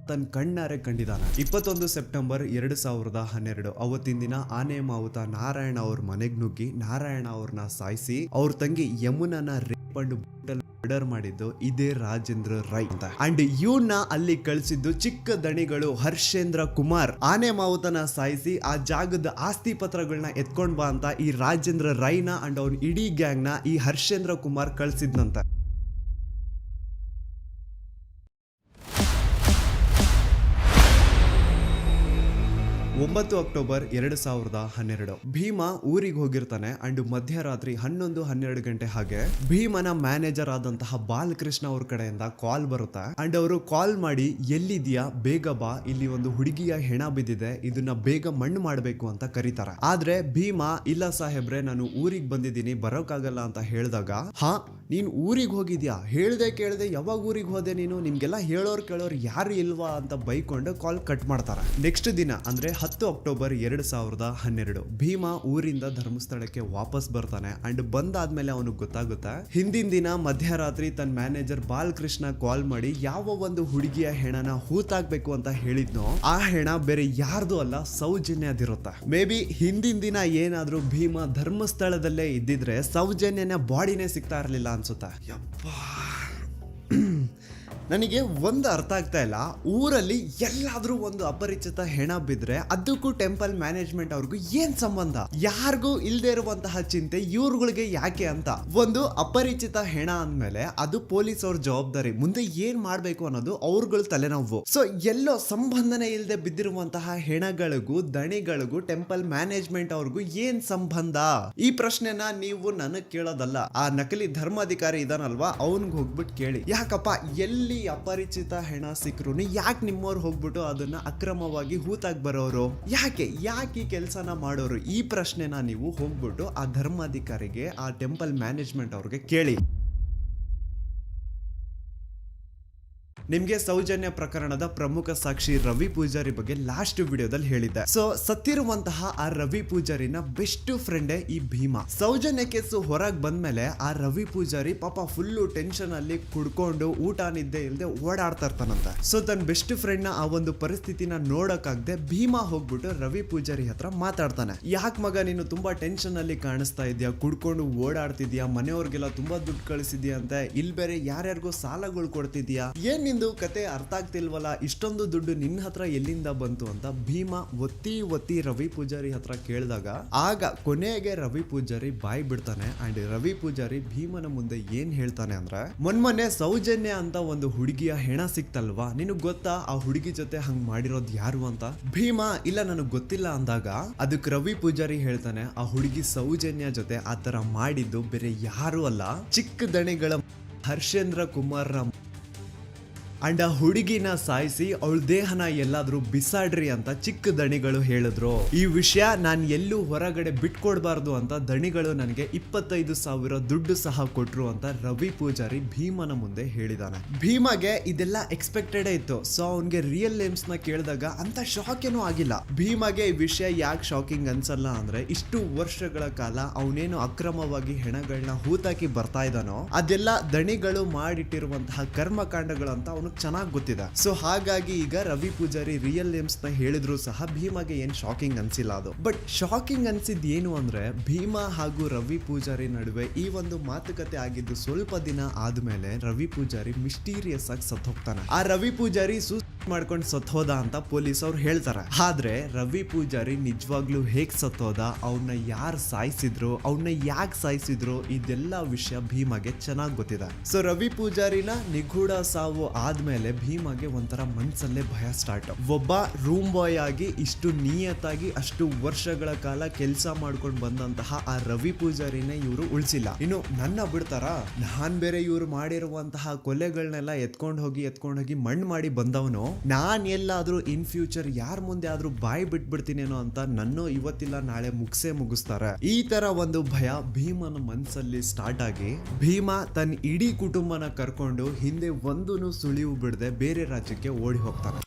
ತನ್ನ ಕಣ್ಣಾರೆ ಕಂಡಿದ್ದಾನೆ. 21 ಸೆಪ್ಟೆಂಬರ್ 2012 ಅವತ್ತಿನ ದಿನ ಆನೆ ಮಾವುತ ನಾರಾಯಣ ಅವ್ರ ಮನೆಗ್ ನುಗ್ಗಿ ನಾರಾಯಣ ಅವ್ರನ್ನ ಸಾಯಿಸಿ ಅವ್ರ ತಂಗಿ ಯಮುನನ ರೇಪ್ ಅಂಡ್ ಮರ್ಡರ್ ಮಾಡಿದ್ದು ಇದೇ ರಾಜೇಂದ್ರ ರೈ ಅಂತ. ಅಂಡ್ ಇವನ್ನ ಅಲ್ಲಿ ಕಳಿಸಿದ್ದು ಚಿಕ್ಕ ದಣಿಗಳು ಹರ್ಷೇಂದ್ರ ಕುಮಾರ್. ಆನೆ ಮಾವುತನ ಸಾಯಿಸಿ ಆ ಜಾಗದ ಆಸ್ತಿ ಪತ್ರಗಳನ್ನ ಎತ್ಕೊಂಡ್ ಬಾ ಅಂತ ಈ ರಾಜೇಂದ್ರ ರೈನ ಅಂಡ್ ಅವ್ನ ಇಡೀ ಗ್ಯಾಂಗ್ ನ ಈ ಹರ್ಷೇಂದ್ರ ಕುಮಾರ್ ಕಳಿಸಿದ್ನಂತ. 9 ಅಕ್ಟೋಬರ್ 2012 ಭೀಮಾ ಊರಿಗೆ ಹೋಗಿರ್ತಾನೆ. ಅಂಡ್ ಮಧ್ಯರಾತ್ರಿ 11-12 ಗಂಟೆ ಹಾಗೆ ಭೀಮನ ಮ್ಯಾನೇಜರ್ ಆದಂತಹ ಬಾಲಕೃಷ್ಣ ಅವ್ರ ಕಡೆಯಿಂದ ಕಾಲ್ ಬರುತ್ತೆ. ಅಂಡ್ ಅವರು ಕಾಲ್ ಮಾಡಿ ಎಲ್ಲಿದ್ಯಾ ಬೇಗ ಬಾ, ಇಲ್ಲಿ ಒಂದು ಹುಡುಗಿಯ ಹೆಣ ಬಿದ್ದಿದೆ, ಇದನ್ನ ಬೇಗ ಮಣ್ಣು ಮಾಡಬೇಕು ಅಂತ ಕರೀತಾರೆ. ಆದ್ರೆ ಭೀಮಾ ಇಲ್ಲ ಸಾಹೇಬ್ರೆ ನಾನು ಊರಿಗೆ ಬಂದಿದ್ದೀನಿ ಬರೋಕ್ಕಾಗಲ್ಲ ಅಂತ ಹೇಳಿದಾಗ ಹಾ ನೀನ್ ಊರಿಗೆ ಹೋಗಿದ್ಯಾ, ಹೇಳ್ದೆ ಕೇಳ್ದೆ ಯಾವಾಗ ಊರಿಗೆ ಹೋದೆ ನೀನು, ನಿಮ್ಗೆಲ್ಲ ಹೇಳೋರ್ ಕೇಳೋರ್ ಯಾರು ಇಲ್ವಾ ಅಂತ ಬೈಕೊಂಡು ಕಾಲ್ ಕಟ್ ಮಾಡ್ತಾರೆ. ನೆಕ್ಸ್ಟ್ ದಿನ ಅಂದ್ರೆ 10 ಅಕ್ಟೋಬರ್ 2012 ಭೀಮಾ ಊರಿಂದ ಧರ್ಮಸ್ಥಳಕ್ಕೆ ವಾಪಸ್ ಬರ್ತಾನೆ. ಅಂಡ್ ಬಂದಾದ್ಮೇಲೆ ಅವನಿಗೆ ಗೊತ್ತಾಗುತ್ತೆ ಹಿಂದಿನ ದಿನ ಮಧ್ಯರಾತ್ರಿ ತನ್ನ ಮ್ಯಾನೇಜರ್ ಬಾಲಕೃಷ್ಣ ಕಾಲ್ ಮಾಡಿ ಯಾವ ಒಂದು ಹುಡುಗಿಯ ಹೆಣನ ಹೂತಾಕ್ಬೇಕು ಅಂತ ಹೇಳಿದ್ನೋ ಆ ಹೆಣ ಬೇರೆ ಯಾರ್ದು ಅಲ್ಲ ಸೌಜನ್ಯದಿರುತ್ತೆ. ಮೇ ಬಿ ಹಿಂದಿನ ದಿನ ಏನಾದ್ರೂ ಭೀಮಾ ಧರ್ಮಸ್ಥಳದಲ್ಲೇ ಇದ್ದಿದ್ರೆ ಸೌಜನ್ಯನ ಬಾಡಿನೇ ಸಿಗ್ತಾ ಇರ್ಲಿಲ್ಲ ಅನ್ಸುತ್ತೆ. ಯಪ್ಪಾ ನನಗೆ ಒಂದು ಅರ್ಥ ಆಗ್ತಾ ಇಲ್ಲ, ಊರಲ್ಲಿ ಎಲ್ಲಾದ್ರೂ ಒಂದು ಅಪರಿಚಿತ ಹೆಣ ಬಿದ್ರೆ ಅದಕ್ಕೂ ಟೆಂಪಲ್ ಮ್ಯಾನೇಜ್ಮೆಂಟ್ ಅವ್ರಿಗೂ ಏನ್ ಸಂಬಂಧ? ಯಾರಿಗೂ ಇಲ್ದೇ ಇರುವಂತಹ ಚಿಂತೆ ಇವ್ರುಗಳಿಗೆ ಯಾಕೆ ಅಂತ. ಒಂದು ಅಪರಿಚಿತ ಹೆಣ ಅಂದ್ಮೇಲೆ ಅದು ಪೊಲೀಸ್ ಅವ್ರ ಜವಾಬ್ದಾರಿ, ಮುಂದೆ ಏನ್ ಮಾಡ್ಬೇಕು ಅನ್ನೋದು ಅವ್ರಗಳ ತಲೆನೋವು. ಸೊ ಎಲ್ಲೋ ಸಂಬಂಧನೇ ಇಲ್ಲದೆ ಬಿದ್ದಿರುವಂತಹ ಹೆಣಗಳಿಗೂ ದಣಿಗಳಿಗೂ ಟೆಂಪಲ್ ಮ್ಯಾನೇಜ್ಮೆಂಟ್ ಅವ್ರಿಗೂ ಏನ್ ಸಂಬಂಧ? ಈ ಪ್ರಶ್ನೆನ ನೀವು ನನಗ್ ಕೇಳೋದಲ್ಲ, ಆ ನಕಲಿ ಧರ್ಮಾಧಿಕಾರಿ ಇದಾನಲ್ವಾ ಅವನ್ಗೆ ಹೋಗ್ಬಿಟ್ಟು ಕೇಳಿ. ಯಾಕಪ್ಪ ಎಲ್ಲಿ ಅಪರಿಚಿತ ಹೆಣ ಸಿಕ್ಕರು ಯಾಕೆ ನಿಮ್ಮವ್ರು ಹೋಗ್ಬಿಟ್ಟು ಅದನ್ನ ಅಕ್ರಮವಾಗಿ ಹೂತಾಗಿ ಬರೋರು? ಯಾಕೆ ಈ ಕೆಲಸನ ಮಾಡೋರು? ಈ ಪ್ರಶ್ನೆನ ನೀವು ಹೋಗ್ಬಿಟ್ಟು ಆ ಧರ್ಮಾಧಿಕಾರಿಗೆ ಆ ಟೆಂಪಲ್ ಮ್ಯಾನೇಜ್ಮೆಂಟ್ ಅವ್ರಿಗೆ ಕೇಳಿ. ನಿಮ್ಗೆ ಸೌಜನ್ಯ ಪ್ರಕರಣದ ಪ್ರಮುಖ ಸಾಕ್ಷಿ ರವಿ ಪೂಜಾರಿ ಬಗ್ಗೆ ಲಾಸ್ಟ್ ವಿಡಿಯೋದಲ್ಲಿ ಹೇಳಿದ್ದೆ. ಸೊ ಸತ್ತಿರುವಂತಹ ಆ ರವಿ ಪೂಜಾರಿನ ಬೆಸ್ಟ್ ಫ್ರೆಂಡೇ ಈ ಭೀಮಾ. ಸೌಜನ್ಯ ಕೇಸು ಹೊರಗೆ ಬಂದ್ಮೇಲೆ ಆ ರವಿ ಪೂಜಾರಿ ಪಾಪ ಫುಲ್ಲು ಟೆನ್ಷನ್ ಅಲ್ಲಿ ಕುಡ್ಕೊಂಡು ಊಟ ನಿದ್ದೆ ಇಲ್ಲದೆ ಓಡಾಡ್ತಾ ಇರ್ತಾನಂತೆ. ಸೊ ತನ್ನ ಬೆಸ್ಟ್ ಫ್ರೆಂಡ್ ನ ಆ ಒಂದು ಪರಿಸ್ಥಿತಿನ ನೋಡಕ್ಕಾಗದೆ ಭೀಮಾ ಹೋಗ್ಬಿಟ್ಟು ರವಿ ಪೂಜಾರಿ ಹತ್ರ ಮಾತಾಡ್ತಾನೆ. ಯಾಕೆ ಮಗ ನೀನು ತುಂಬಾ ಟೆನ್ಷನ್ ಅಲ್ಲಿ ಕಾಣಿಸ್ತಾ ಇದೆಯಾ, ಕುಡ್ಕೊಂಡು ಓಡಾಡ್ತಿದ್ಯಾ, ಮನೆಯವ್ರಿಗೆಲ್ಲ ತುಂಬಾ ದುಡ್ಡು ಕಳಿಸಿದ್ಯಾ ಅಂತ, ಇಲ್ಲಿ ಬೇರೆ ಯಾರ್ಯಾರಿಗೋ ಸಾಲಗಳು ಕೊಡ್ತಿದ್ಯಾ, ಏನ್ ಕತೆ ಅರ್ಥ ಆಗ್ತಿಲ್ವಲ್ಲ, ಇಷ್ಟೊಂದು ದುಡ್ಡು ನಿನ್ನ ಹತ್ರ ಎಲ್ಲಿಂದ ಬಂತು ಅಂತ ಭೀಮಾ ಒತ್ತಿ ರವಿ ಪೂಜಾರಿ ಹತ್ರ ಕೇಳಿದಾಗ ಆಗ ಕೊನೆಗೆ ರವಿ ಪೂಜಾರಿ ಬಾಯ್ ಬಿಡ್ತಾನೆ. ಅಂಡ್ ರವಿ ಪೂಜಾರಿ ಭೀಮನ ಮುಂದೆ ಏನ್ ಹೇಳ್ತಾನೆ ಅಂದ್ರೆ, ಮೊನ್ನೆ ಸೌಜನ್ಯ ಅಂತ ಒಂದು ಹುಡುಗಿಯ ಹೆಣ ಸಿಕ್ತಲ್ವಾ, ನಿನಗ್ ಗೊತ್ತಾ ಆ ಹುಡುಗಿ ಜೊತೆ ಹಂಗ್ ಮಾಡಿರೋದು ಯಾರು ಅಂತ? ಭೀಮಾ ಇಲ್ಲ ನನಗ್ ಗೊತ್ತಿಲ್ಲ ಅಂದಾಗ ಅದಕ್ಕೆ ರವಿ ಪೂಜಾರಿ ಹೇಳ್ತಾನೆ, ಆ ಹುಡುಗಿ ಸೌಜನ್ಯ ಜೊತೆ ಆತರ ಮಾಡಿದ್ದು ಬೇರೆ ಯಾರು ಅಲ್ಲ, ಚಿಕ್ಕ ದಣಿಗಳ ಹರ್ಷೇಂದ್ರ ಕುಮಾರ್ ಅಂಡ್ ಆ ಹುಡುಗಿನ ಸಾಯಿಸಿ ಅವಳ ದೇಹನ ಎಲ್ಲಾದ್ರೂ ಬಿಸಾಡ್ರಿ ಅಂತ ಚಿಕ್ಕ ದಣಿಗಳು ಹೇಳಿದ್ರು. ಈ ವಿಷಯ ನಾನು ಎಲ್ಲೂ ಹೊರಗಡೆ ಬಿಟ್ಕೊಡ್ಬಾರ್ದು ಅಂತ ದಣಿಗಳು ನನಗೆ 25,000 ದುಡ್ಡು ಸಹ ಕೊಟ್ರು ಅಂತ ರವಿ ಪೂಜಾರಿ ಭೀಮನ ಮುಂದೆ ಹೇಳಿದಾನೆ. ಭೀಮಾಗೆ ಇದೆಲ್ಲ ಎಕ್ಸ್ಪೆಕ್ಟೆಡ್ ಇತ್ತು. ಸೊ ಅವನ್ಗೆ ರಿಯಲ್ ನೇಮ್ಸ್ ನ ಕೇಳಿದಾಗ ಅಂತ ಶಾಕ್ ಏನೂ ಆಗಿಲ್ಲ. ಭೀಮಾಗೆ ಈ ವಿಷಯ ಯಾಕೆ ಶಾಕಿಂಗ್ ಅನ್ಸಲ್ಲ ಅಂದ್ರೆ, ಇಷ್ಟು ವರ್ಷಗಳ ಕಾಲ ಅವನೇನು ಅಕ್ರಮವಾಗಿ ಹೆಣಗಳನ್ನ ಹೂತಾಕಿ ಬರ್ತಾ ಇದ್ದಾನೋ ಅದೆಲ್ಲ ದಣಿಗಳು ಮಾಡಿಟ್ಟಿರುವಂತಹ ಕರ್ಮಕಾಂಡಗಳು ಅಂತ ಅವನು ಅವನಿಗೆ ಚೆನ್ನಾಗಿ ಗೊತ್ತಿದೆ. ಸೊ ಹಾಗಾಗಿ ಈಗ ರವಿ ಪೂಜಾರಿ ರಿಯಲ್ ನೇಮ್ಸ್ ನ ಹೇಳಿದ್ರು ಸಹ ಭೀಮಾಗೆ ಏನ್ ಶಾಕಿಂಗ್ ಅನ್ಸಿಲ್ಲ ಅದು. ಬಟ್ ಶಾಕಿಂಗ್ ಅನ್ಸಿದ್ ಏನು ಅಂದ್ರೆ ಭೀಮಾ ಹಾಗೂ ರವಿ ಪೂಜಾರಿ ನಡುವೆ ಈ ಒಂದು ಮಾತುಕತೆ ಆಗಿದ್ದು ಸ್ವಲ್ಪ ದಿನ ಆದ್ಮೇಲೆ ರವಿ ಪೂಜಾರಿ ಮಿಸ್ಟೀರಿಯಸ್ ಆಗಿ ಸತ್ ಹೋಗ್ತಾನೆ. ಆ ರವಿ ಪೂಜಾರಿ ಮಾಡ್ಕೊಂಡು ಸತ್ತೋದ ಅಂತ ಪೊಲೀಸ್ ಅವ್ರು ಹೇಳ್ತಾರೆ. ಆದ್ರೆ ರವಿ ಪೂಜಾರಿ ನಿಜವಾಗ್ಲೂ ಹೇಗ್ ಸತ್ತೋದ, ಅವನ್ನ ಯಾರು ಸಾಯಿಸಿದ್ರು, ಅವನ್ನ ಯಾಕೆ ಸಾಯಿಸಿದ್ರು, ಇದೆಲ್ಲ ವಿಷಯ ಭೀಮಾಗೆ ಚೆನ್ನಾಗಿ ಗೊತ್ತಿದೆ. ಸೊ ರವಿ ಪೂಜಾರಿನ ನಿಗೂಢ ಸಾವು ಆದ್ಮೇಲೆ ಭೀಮಾಗೆ ಒಂಥರ ಮನ್ಸಲ್ಲೇ ಭಯ ಸ್ಟಾರ್ಟ್. ಒಬ್ಬ ರೂಮ್ ಬಾಯ್ ಆಗಿ ಇಷ್ಟು ನಿಯತ್ತಾಗಿ ಅಷ್ಟು ವರ್ಷಗಳ ಕಾಲ ಕೆಲಸ ಮಾಡ್ಕೊಂಡು ಬಂದಂತಹ ಆ ರವಿ ಪೂಜಾರಿನೇ ಇವರು ಉಳಿಸಿಲ್ಲ. ಇನ್ನು ನನ್ನ ಬಿಡ್ತಾರ, ನಾನ್ ಬೇರೆ ಇವ್ರು ಮಾಡಿರುವಂತಹ ಕೊಲೆಗಳನ್ನೆಲ್ಲ ಎತ್ಕೊಂಡು ಹೋಗಿ ಮಣ್ಣು ಮಾಡಿ ಬಂದವನು, ನಾನ್ ಎಲ್ಲಾದ್ರೂ ಇನ್ ಫ್ಯೂಚರ್ ಯಾರ ಮುಂದೆ ಆದ್ರೂ ಬಾಯಿ ಬಿಟ್ಬಿಡ್ತೀನೇನೋ ಅಂತ ನನ್ನ ಇವತ್ತಿಲ್ಲ ನಾಳೆ ಮುಗಿಸ್ತಾರೆ. ಈ ತರ ಒಂದು ಭಯ ಭೀಮನ ಮನ್ಸಲ್ಲಿ ಸ್ಟಾರ್ಟ್ ಆಗಿ ಭೀಮ ತನ್ನ ಇಡೀ ಕುಟುಂಬನ ಕರ್ಕೊಂಡು ಹಿಂದೆ ಒಂದೂ ಸುಳಿವು ಬಿಡದೆ ಬೇರೆ ರಾಜ್ಯಕ್ಕೆ ಓಡಿ ಹೋಗ್ತಾನೆ.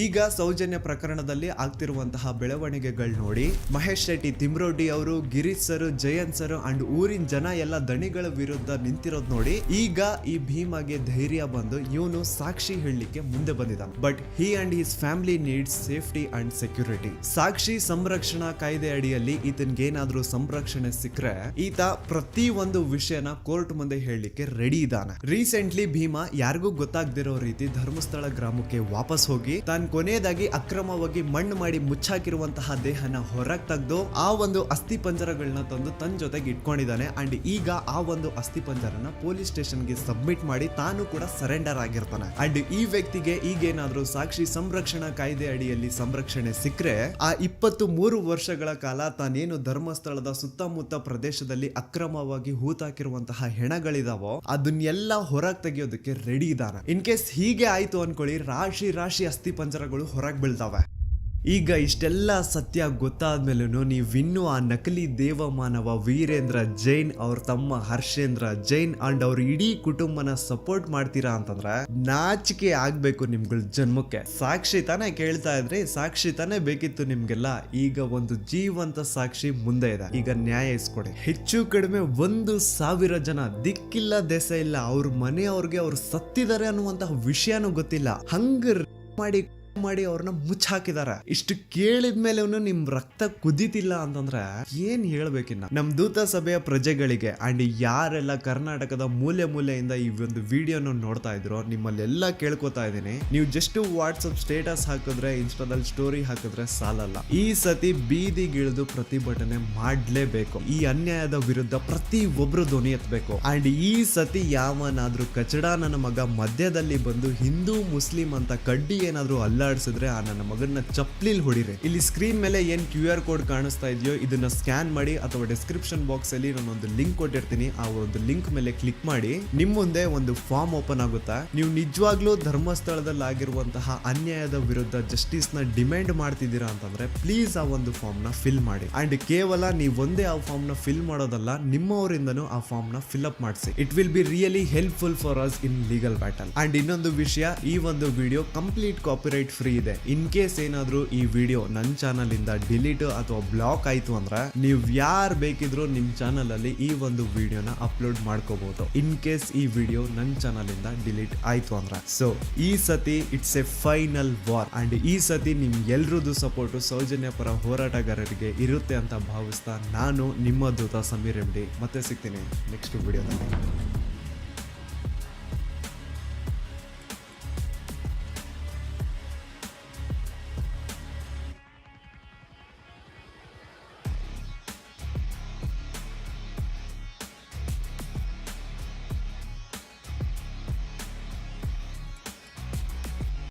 ಈಗ ಸೌಜನ್ಯ ಪ್ರಕರಣದಲ್ಲಿ ಆಗ್ತಿರುವಂತಹ ಬೆಳವಣಿಗೆಗಳು ನೋಡಿ ಮಹೇಶ್ ಶೆಟ್ಟಿ, ತಿಮ್ರೋಡಿ ಅವರು, Girish sir, Jayant sir and ಊರಿನ ಜನ ಎಲ್ಲ ದಣಿಗಳ ವಿರುದ್ಧ ನಿಂತಿರೋದು ನೋಡಿ ಈಗ ಈ ಭೀಮಾಗೆ ಧೈರ್ಯ ಬಂದು ಇವನು ಸಾಕ್ಷಿ ಹೇಳಲಿಕ್ಕೆ ಮುಂದೆ ಬಂದಿದ್ದಾನೆ. But he and his family needs safety and security. ಸಾಕ್ಷಿ ಸಂರಕ್ಷಣಾ ಕಾಯ್ದೆ ಅಡಿಯಲ್ಲಿ ಈತನ್ಗೇನಾದ್ರೂ ಸಂರಕ್ಷಣೆ ಸಿಕ್ಕರೆ ಈತ ಪ್ರತಿ ಒಂದು ವಿಷಯನ ಕೋರ್ಟ್ ಮುಂದೆ ಹೇಳಲಿಕ್ಕೆ ರೆಡಿ ಇದ್ದಾನೆ. ರೀಸೆಂಟ್ಲಿ ಭೀಮಾ ಯಾರಿಗೂ ಗೊತ್ತಾಗದಿರೋ ರೀತಿ ಧರ್ಮಸ್ಥಳ ಗ್ರಾಮಕ್ಕೆ ವಾಪಸ್ ಹೋಗಿ ಕೊನೆಯದಾಗಿ ಅಕ್ರಮವಾಗಿ ಮಣ್ಣು ಮಾಡಿ ಮುಚ್ಚಾಕಿರುವಂತಹ ದೇಹನ ಹೊರಗೆ ತೆಗೆದು ಆ ಒಂದು ಅಸ್ಥಿ ಪಂಜರಗಳನ್ನ ತಂದು ತನ್ನ ಜೊತೆಗೆ ಇಟ್ಕೊಂಡಿದ್ದಾನೆ. ಅಂಡ್ ಈಗ ಆ ಒಂದು ಅಸ್ಥಿ ಪಂಜರನ ಪೊಲೀಸ್ ಸ್ಟೇಷನ್ಗೆ ಸಬ್ಮಿಟ್ ಮಾಡಿ ತಾನು ಕೂಡ ಸರೆಂಡರ್ ಆಗಿರ್ತಾನೆ. ಅಂಡ್ ಈ ವ್ಯಕ್ತಿಗೆ ಈಗೇನಾದ್ರೂ ಸಾಕ್ಷಿ ಸಂರಕ್ಷಣಾ ಕಾಯ್ದೆ ಅಡಿಯಲ್ಲಿ ಸಂರಕ್ಷಣೆ ಸಿಕ್ಕರೆ ಆ 23 ವರ್ಷಗಳ ಕಾಲ ತಾನೇನು ಧರ್ಮಸ್ಥಳದ ಸುತ್ತಮುತ್ತ ಪ್ರದೇಶದಲ್ಲಿ ಅಕ್ರಮವಾಗಿ ಹೂತಾಕಿರುವಂತಹ ಹೆಣಗಳಿದಾವೋ ಅದನ್ನೆಲ್ಲ ಹೊರಗೆ ತೆಗೆಯೋದಕ್ಕೆ ರೆಡಿ ಇದ್ದಾನೆ. ಇನ್ ಕೇಸ್ ಹೀಗೆ ಆಯ್ತು ಅನ್ಕೊಳ್ಳಿ, ರಾಶಿ ಅಸ್ಥಿ ಪಂಜರಗಳು ಹೊರಗೆ ಬೀಳ್ತಾವೆ. ಈಗ ಇಷ್ಟೆಲ್ಲ ಸತ್ಯ ಗೊತ್ತಾದ್ಮೇಲೂ ನೀವಿನ್ನೂ ಆ ನಕಲಿ ದೇವಮಾನವ ವೀರೇಂದ್ರ ಜೈನ್ ಅವ್ರ ತಮ್ಮ ಹರ್ಷೇಂದ್ರ ಜೈನ್ ಅಂಡ್ ಅವ್ರ ಇಡೀ ಕುಟುಂಬನ ಸಪೋರ್ಟ್ ಮಾಡ್ತೀರಾ ಅಂತಂದ್ರೆ ನಾಚಿಕೆ ಆಗ್ಬೇಕು ನಿಮ್ಗಳ ಜನ್ಮಕ್ಕೆ. ಸಾಕ್ಷಿ ತಾನೇ ಕೇಳ್ತಾ ಇದ್ರಿ, ಸಾಕ್ಷಿ ತಾನೇ ಬೇಕಿತ್ತು ನಿಮ್ಗೆಲ್ಲ. ಈಗ ಒಂದು ಜೀವಂತ ಸಾಕ್ಷಿ ಮುಂದೆ ಇದೆ, ಈಗ ನ್ಯಾಯ ಇಸ್ಕೊಡಿ. ಹೆಚ್ಚು ಕಡಿಮೆ 1,000 ಜನ ದಿಕ್ಕಿಲ್ಲ ದೆಸ ಇಲ್ಲ, ಅವ್ರ ಮನೆಯವ್ರಿಗೆ ಅವ್ರು ಸತ್ತಿದ್ದಾರೆ ಅನ್ನುವಂತಹ ವಿಷಯನೂ ಗೊತ್ತಿಲ್ಲ, ಹಂಗ ಮಾಡಿ ಅವ್ರನ್ನ ಮುಚ್ಚಾಕಿದಾರೆ. ಇಷ್ಟು ಕೇಳಿದ್ಮೇಲೆ ನಿಮ್ ರಕ್ತ ಕುದಿತಿಲ್ಲ ಅಂತಂದ್ರೆ ಏನ್ ಹೇಳ್ಬೇಕಿನ್ನ. ನಮ್ ದೂತ ಸಭೆಯ ಪ್ರಜೆಗಳಿಗೆ ಅಂಡ್ ಯಾರೆಲ್ಲ ಕರ್ನಾಟಕದ ಮೂಲೆಯಿಂದ ಈ ಒಂದು ವಿಡಿಯೋನ ನೋಡ್ತಾ ಇದ್ರು ನಿಮ್ಮಲ್ಲೆಲ್ಲ ಕೇಳ್ಕೊತಾ ಇದೀನಿ, ನೀವು ಜಸ್ಟ್ ವಾಟ್ಸಪ್ ಸ್ಟೇಟಸ್ ಹಾಕಿದ್ರೆ, ಇನ್ಸ್ಟಾದಲ್ಲಿ ಸ್ಟೋರಿ ಹಾಕಿದ್ರೆ ಸಾಲಲ್ಲ. ಈ ಸತಿ ಬೀದಿಗಿಳಿದು ಪ್ರತಿಭಟನೆ ಮಾಡ್ಲೇಬೇಕು. ಈ ಅನ್ಯಾಯದ ವಿರುದ್ಧ ಪ್ರತಿ ಒಬ್ರು ಧ್ವನಿ ಎತ್ತಬೇಕು. ಅಂಡ್ ಈ ಸತಿ ಯಾವನಾದ್ರೂ ಕಚಡ ನನ್ನ ಮಗ ಮಧ್ಯದಲ್ಲಿ ಬಂದು ಹಿಂದೂ ಮುಸ್ಲಿಂ ಅಂತ ಕಡ್ಡಿ ಏನಾದ್ರೂ ಅಲ್ಲಾಡಿಸಿದ್ರೆ ಆ ನನ್ನ ಮಗನ್ನ ಚಪ್ಲಿಲ್ ಹೊಡಿರಿ. ಇಲ್ಲಿ ಸ್ಕ್ರೀನ್ ಮೇಲೆ ಏನ್ QR ಕೋಡ್ ಕಾಣಿಸ್ತಾ ಇದೆಯೋ ಇದನ್ನ ಸ್ಕ್ಯಾನ್ ಮಾಡಿ ಅಥವಾ ಡಿಸ್ಕ್ರಿಪ್ಷನ್ ಬಾಕ್ಸ್ ಅಲ್ಲಿ ನಾನೊಂದು ಲಿಂಕ್ ಕೊಟ್ಟಿರ್ತೀನಿ, ಆ ಒಂದು ಲಿಂಕ್ ಮೇಲೆ ಕ್ಲಿಕ್ ಮಾಡಿ ನಿಮ್ ಮುಂದೆ ಒಂದು ಫಾರ್ಮ್ ಓಪನ್ ಆಗುತ್ತಾ. ನೀವು ನಿಜವಾಗ್ಲೂ ಧರ್ಮಸ್ಥಳದಲ್ಲಿ ಆಗಿರುವಂತಹ ಅನ್ಯಾಯದ ವಿರುದ್ಧ ಜಸ್ಟಿಸ್ ನ ಡಿಮ್ಯಾಂಡ್ ಮಾಡ್ತಿದ್ದೀರಾ ಅಂತಂದ್ರೆ ಪ್ಲೀಸ್ ಆ ಒಂದು ಫಾರ್ಮ್ ನ ಫಿಲ್ ಮಾಡಿ. ಅಂಡ್ ಕೇವಲ ನೀವು ಒಂದೇ ಆ ಫಾರ್ಮ್ ನ ಫಿಲ್ ಮಾಡೋದಲ್ಲ, ನಿಮ್ಮವರಿಂದನೂ ಆ ಫಾರ್ಮ್ ನ ಫಿಲ್ ಅಪ್ ಮಾಡಿಸಿ. It will be really helpful for us in legal battle. And ಇನ್ನೊಂದು ವಿಷಯ, ಈ ಒಂದು ವಿಡಿಯೋ ಕಂಪ್ಲೀಟ್ ಕಾಪಿರೈಟ್ ಫ್ರೀ ಇದೆ. ಇನ್ ಕೇಸ್ ಏನಾದ್ರೂ ಈ ವಿಡಿಯೋ ನನ್ನ ಚಾನಲ್ ಇಂದ ಡಿಲೀಟ್ ಅಥವಾ ಬ್ಲಾಕ್ ಆಯ್ತು ಅಂದ್ರೆ ನೀವು ಯಾರು ಬೇಕಿದ್ರು ನಿಮ್ ಚಾನಲ್ ಅಲ್ಲಿ ಈ ಒಂದು ವಿಡಿಯೋನ ಅಪ್ಲೋಡ್ ಮಾಡ್ಕೋಬಹುದು. ಇನ್ ಕೇಸ್ ಈ ವಿಡಿಯೋ ನನ್ನ ಚಾನಲ್ ಇಂದ ಡಿಲೀಟ್ ಆಯ್ತು ಅಂದ್ರೆ. ಸೊ ಈ ಸತಿ it's A final war and ಈ ಸತಿ ನಿಮ್ ಎಲ್ರದ್ದು ಸಪೋರ್ಟ್ ಸೌಜನ್ಯ ಪರ ಹೋರಾಟಗಾರರಿಗೆ ಇರುತ್ತೆ ಅಂತ ಭಾವಿಸ್ತಾ ನಾನು ನಿಮ್ಮ ದೂತ ಸಮೀರ್ MD ಮತ್ತೆ ಸಿಗ್ತೀನಿ ನೆಕ್ಸ್ಟ್ ವಿಡಿಯೋದಲ್ಲಿ.